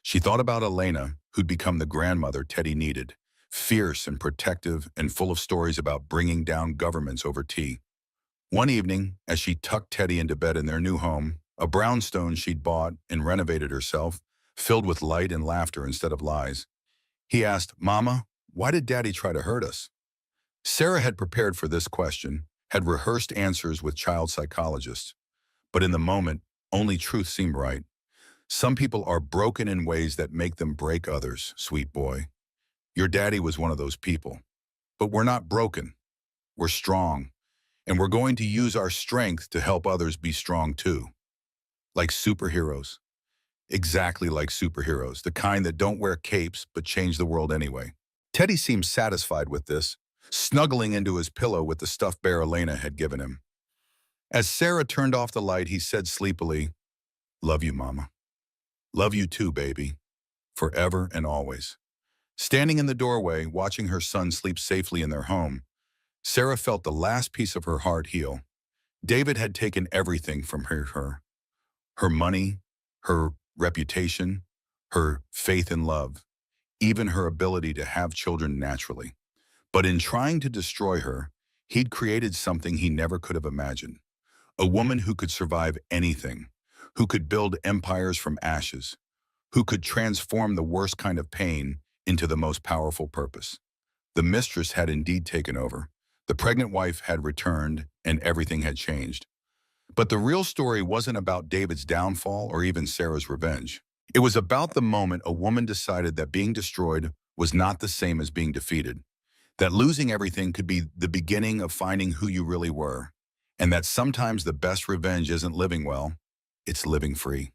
[SPEAKER 1] She thought about Elena, who'd become the grandmother Teddy needed, fierce and protective and full of stories about bringing down governments over tea. One evening, as she tucked Teddy into bed in their new home, a brownstone she'd bought and renovated herself, filled with light and laughter instead of lies, he asked, "Mama, why did Daddy try to hurt us?" Sarah had prepared for this question, had rehearsed answers with child psychologists. But in the moment, only truth seemed right. "Some people are broken in ways that make them break others, sweet boy. Your daddy was one of those people. But we're not broken. We're strong. And we're going to use our strength to help others be strong too. Like superheroes. Exactly like superheroes, the kind that don't wear capes but change the world anyway." Teddy seemed satisfied with this, snuggling into his pillow with the stuffed bear Elena had given him. As Sarah turned off the light, he said sleepily, "Love you, Mama. Love you too, baby. Forever and always." Standing in the doorway, watching her son sleep safely in their home, Sarah felt the last piece of her heart heal. David had taken everything from her money, her reputation, her faith and love, even her ability to have children naturally. But in trying to destroy her, he'd created something he never could have imagined. A woman who could survive anything, who could build empires from ashes, who could transform the worst kind of pain into the most powerful purpose. The mistress had indeed taken over. The pregnant wife had returned, and everything had changed. But the real story wasn't about David's downfall or even Sarah's revenge. It was about the moment a woman decided that being destroyed was not the same as being defeated, that losing everything could be the beginning of finding who you really were, and that sometimes the best revenge isn't living well, it's living free.